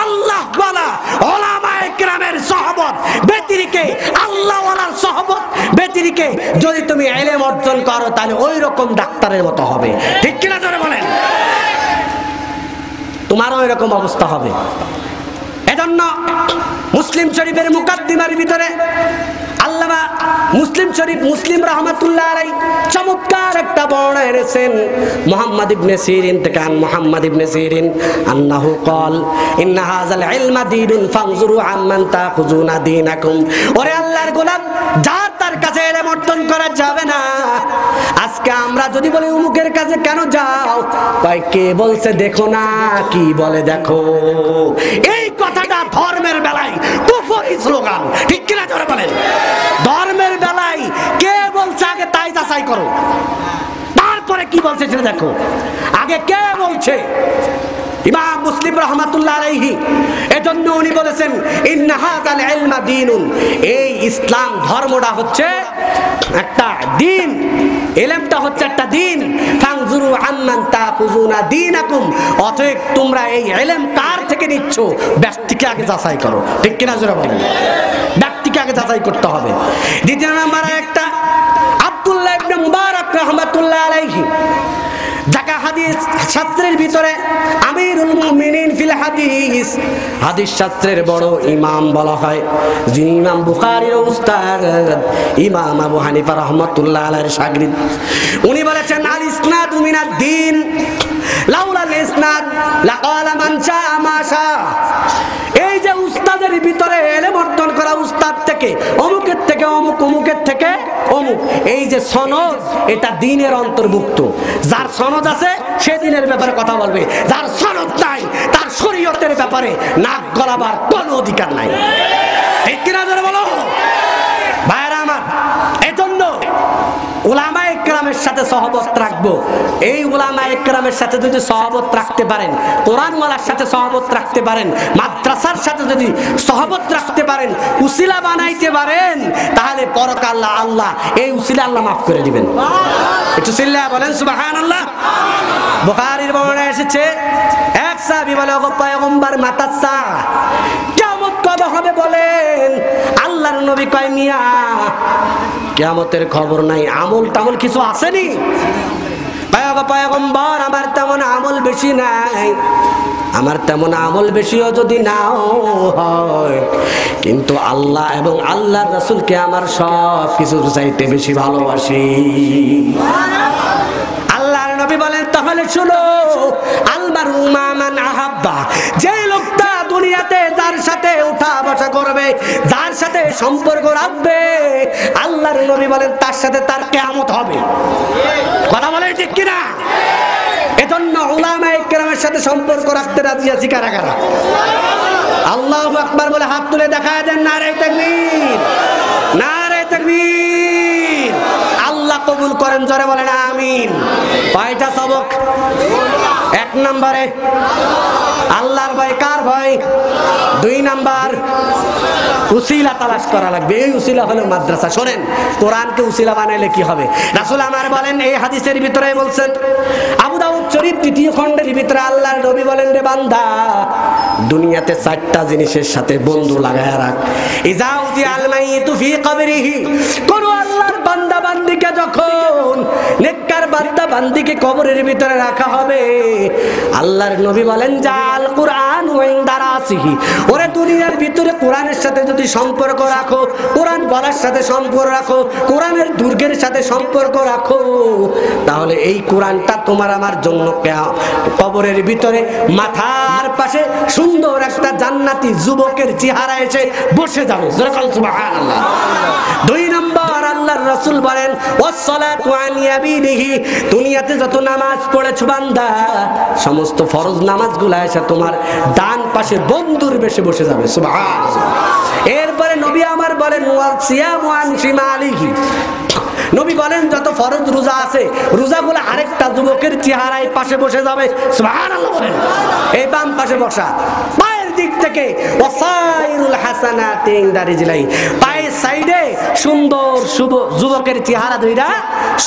আল্লাহ ওয়ালা ওলামায়ে কেরামের সহবত ব্যতিরেকে, আল্লাহ ওয়ালার সহবত ব্যতিরেকে যদি তুমি ইলম অর্জন করো তাহলে ওই রকম ডাক্তারের মতো হবে। ঠিক কিনা জোরে বলেন? তোমারও এরকম অবস্থা হবে। এজন্য মুসলিম শরীফের মুকাদ্দিমার ভিতরে আল্লামা মুসলিম রাহমাতুল্লাহ আলাইহি চমৎকার একটা বর্ণনা এনেছেন মুহাম্মদ ইবনে সিরিন থেকে। মুহাম্মদ ইবনে সিরিন আন্নাহু ক্বাল ইন্না হাযাল ইলমা দীনুন ফানজুরু আম্মান তাখুযুনা দীনাকুম। ওরে আল্লাহর গোলাম, যার তার কাছে ইলম অর্জন করা যাবে না। আজকে আমরা যদি বলি উমুকের কাছে কেন যাও, কয় কে বলছে দেখো না, কি বলে দেখো। এই কথাটা ধর্মের বেলায় কুফরি স্লোগান। ঠিক কিনা জোরে বলেন? ধর্মের বেলায় কে বলছে আগে তাই যাচাই করো, তারপরে কি বলছে সেটা দেখো। আগে কে বলছে? ইমাম মুসলিম রাহমাতুল্লাহ আলাইহি। এজন্য উনি বলেছেন ইন্না হাযাল ইলমা দীনুন, এই ইসলাম ধর্মটা হচ্ছে একটা দিন, ইলমটা হচ্ছে একটা দিন। ফানজুরু আম্মান তাখুযুনা দীনাকুম, অতএব তোমরা এই ইলম কার থেকে নিচ্ছ ব্যক্তিকে আগে যাচাই করো। ঠিক কিনা জোরে বলেন? ব্যক্তিকে আগে যাচাই করতে হবে। দ্বিতীয় নাম্বার একটা আব্দুল্লাহ ইবনে মুবারক রাহমাতুল্লাহ আলাইহি, যাকে হাদিস শাস্ত্রের ভিতরে আমিরুল মুমিনিন ফিল হাদিস, হাদিস শাস্ত্রের বড় ইমাম বলা হয়, যিনি ইমাম বুখারীর উস্তাদ ইমাম আবু হানিফা রাহমাতুল্লাহ আলাইহির শাগির্দ। উনি বলেছেন আল ইসনাদু মিনাদ দ্বীন লাউলাল ইসনাদ লাকালা মান শাআ মা শাআ। এই যে উস্তাদের ভিতরে ইলম অর্জন করা, উস্তাদ থেকে অমুকের থেকে অমুক, অমুকের থেকে অমুক, এই যে সনদ, এটা দ্বীনের অন্তর্ভুক্ত। যার সনদ আছে সে দ্বীনের ব্যাপারে কথা বলবে, যার সনদ নাই তার শরীয়তের ব্যাপারে নাক গলাবার কোনো অধিকার নাই। ঠিক কিনা জোরে বলো ভাইরা আমার? এজন্য উলামায়ে কেরামের সাথে সহবত রাখবো। এই উলামায়ে কেরামের সাথে যদি সহবত রাখতে পারেন, কোরআনওয়ালার সাথে সহবত রাখতে পারেন, মাদ্রাসার সাথে যদি সহবত রাখতে পারেন, উসিলা বানাইতে পারেন, তাহলে পরকাল আল্লাহ এই উসিলা আল্লাহ মাফ করে দিবেন। একটু চিল্লায়া বলেন সুবহানাল্লাহ। বুখারীর বর্ণনায় এসেছে, এক সাহাবী বলে, ওগো পয়গম্বর মাতাসা, কিয়ামত কবে হবে বলেন? আল্লাহর নবী কয়, মিয়া কিয়ামতের খবর নাই, আমল টামল কিছু আসেনি। পয়গম্বর, আমার তেমন আমল বেশি নাই, আমার তেমন আমল বেশিও যদি নাও হয়, কিন্তু আল্লাহ এবং আল্লাহর রাসূলকে আমার সব কিছুর চাইতে বেশি ভালোবাসি। আল্লাহর নবী বলেন, তাহলে শুনো, আলমারু মা মান আহাব্বা, যে লোকটা দুনিয়াতে যার সাথে উঠা বসা করবে, যার যার সাথে সম্পর্ক রাখবে আল্লাহর নবী বলেন তার সাথে তার কিয়ামত হবে। কথা বলেন ঠিক কিনা? এজন্য উলামায়ে কেরামের সাথে সম্পর্ক রাখতে রাজি আছি কারা কারা? আল্লাহু আকবার বলে হাত তুলে দেখায় দেন, নারে তাকবীর, নারে তাকবীর। আল্লাহ কবুল করেন, জোরে বলেন আমিন। কয়টা সবক? 1 নম্বরে আল্লাহর ভয়। কার ভয়? 2 নাম্বার উসিলা তালাশ করা লাগবে। এই উসিলা হলো মাদ্রাসা। শোনেন, কোরআনকে উসিলা বানাইলে কি হবে? রাসূল আমার বলেন, এই হাদিসের ভিতরে বলছেন, আবু দাউদ শরীফ 3য় খণ্ডের ভিতরে আল্লাহর নবী বলেন, রে বান্দা, দুনিয়াতে 4টা জিনিসের সাথে বন্ধু লাগায়া রাখ। ইজা উযিআল মাইয়িতু ফি কবরিহি, কোন আল্লাহর বান্দা বান্দিকে যখন নেককার বান্দা বান্দিকে কবরের ভিতরে রাখা হবে, আল্লাহর নবী বলেন, জাল কুরআন ইনদা রাসিহি, ওরে দুনিয়ার ভিতরে কোরআনের সাথে যদি সম্পর্ক রাখো, কোরআন বলার সাথে সম্পর্ক রাখো, কোরআনের দুর্গের সাথে সম্পর্ক রাখো, তাহলে এই কোরআনটা তোমার আমার জন্য কবরের ভিতরে মাথার পাশে সুন্দর একটা জান্নাতি যুবকের চেহারা এসে বসে যাবে। সুবহানাল্লাহ। 2 নম্বর আল্লাহর রাসূল বলেন, ওয়াসসালাতু আন ইয়ামিনিহি, দুনিয়াতে যত নামাজ পড়েছো বান্দা, সমস্ত ফরজ নামাজগুলো এসে তোমার ডান পাশে বন্ধুর বেশে বসে যাবে। সুবহানাল্লাহ। এরপরে নবী আমার বলেন, ওয়াসিয়ামু আন শিমালিহি, নবী বলেন যত ফরজ রোজা আছে রোজাগুলো আরেকটা যুবকের চেহারায় পাশে বসে যাবে। সুবহানাল্লাহ। এই বাম পাশে বসা, পায়ের দিক থেকে ওয়াসাইরুল হাসানাতি ইনদা রিজলাই, পায়ের সাইডে সুন্দর শুভ যুবকের চেহারা ধইরা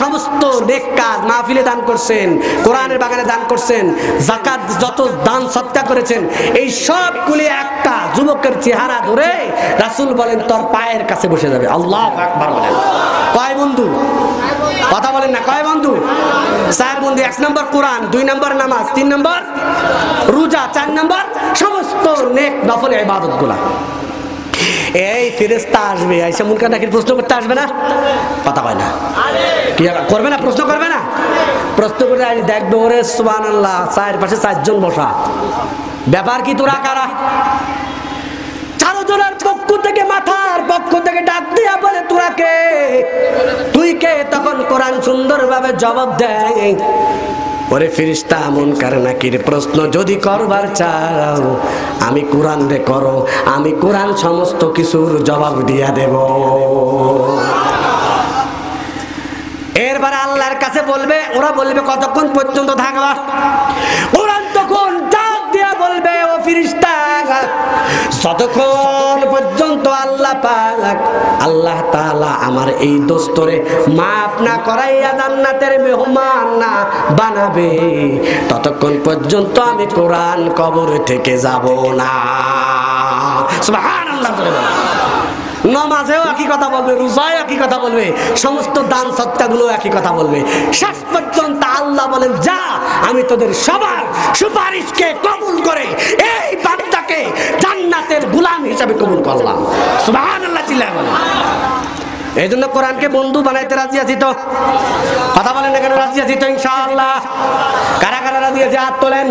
সমস্ত নেক কাজ, মাহফিলে দান করছেন, কোরআনের বাগানে দান করছেন, যাকাত যত দান সদকা করেছেন, এই সবগুলি একটা যুবকের চেহারা ধরে রাসূল বলেন তোর পায়ের কাছে বসে যাবে। আল্লাহু আকবার বলেন। কয় বন্ধু? কথা বলেন না, কয় বন্ধু? 4 বন্ধু। 1 নম্বর কোরআন, 2 নম্বর নামাজ, 3 নম্বর রোজা, 4 নম্বর সমস্ত নেক নফল ইবাদতগুলো। এই ফেরেশতা আসবে, আয়েশা মুনকার নাকির প্রশ্ন করতে আসবে না? কথা কয় না, কি করবে না? প্রশ্ন করবে না? প্রশ্ন করে দেখবে, ওরে সুবহানাল্লাহ, 4 পাশে 4 জন বসা, ব্যাপার কি? তোরা কারা? 4 জনের পক্ষ থেকে, মাথার পক্ষ থেকে ডাক দিয়া বলে, তোরা কে? তুই কে? তখন কোরআন সুন্দরভাবে জবাব দেয়, ওরে ফেরেশতা মুনকার নাকির প্রশ্ন যদি করবার চাও, আমি কোরআন রে করো, আমি কোরআন সমস্ত কিছুর জবাব দিয়া দেব। এরপরে আল্লাহর কাছে বলবে, ওরা বলবে কতক্ষণ পর্যন্ত থাকবা? কোরআন তখন ডাক দিয়া বলবে, ও ফেরেশতা, যতক্ষণ পর্যন্ত আল্লাহ পাক, আল্লাহ তাআলা আমার এই দোস্তরে মাফ না করাইয়া জান্নাতের মেহমান না বানাবে, ততক্ষণ পর্যন্ত আমি কোরআন কবর থেকে যাব না। সুবহানাল্লাহ। নামাজেও একই কথা বলবে, রোজায় একই কথা বলবে, সমস্ত দান সদকাগুলো একই কথা বলবে। শেষ পর্যন্ত আল্লাহ বলেন, যা, আমি তোদের সবার সুপারিশকে কবুল করে এই বান্দাকে জান্নাতের গোলাম হিসাবে কবুল করলাম। সুবহানাল্লাহ। চিল্লায় বলেন। এই জন্য কোরআনকে বন্ধু বানাইতে রাজি আছি তো? কথা বলেন না কেন? রাজি আছি তো ইনশাআল্লাহ। কারা কারা রাজি আছে? হাত তোলেন।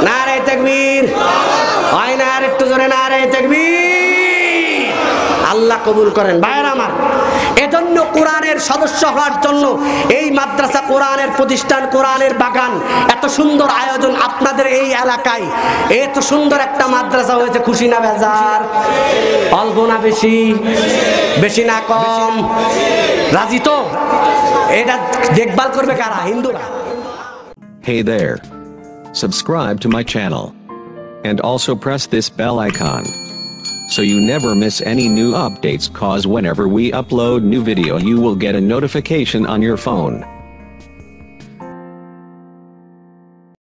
নারে তাকবীর। হয় না? আর একটু জোরে নারে তাকবীর। আল্লাহ কবুল করেন। ভাইরা আমার, এজন্য কোরআনের সদস্য হওয়ার জন্য এই মাদ্রাসা, কোরআনের প্রতিষ্ঠান, কোরআনের বাগান, এত সুন্দর আয়োজন আপনাদের এই এলাকায়, এত সুন্দর একটা মাদ্রাসা হয়েছে। খুশি না বেজার? অল্প না বেশি? বেশি না কম? রাজি তো? এটা দেখভাল করবে কারা? হিন্দুরা। Hey there. Subscribe to my channel. And also press this bell icon, so you never miss any new updates, cause whenever we upload new video you will get a notification on your phone.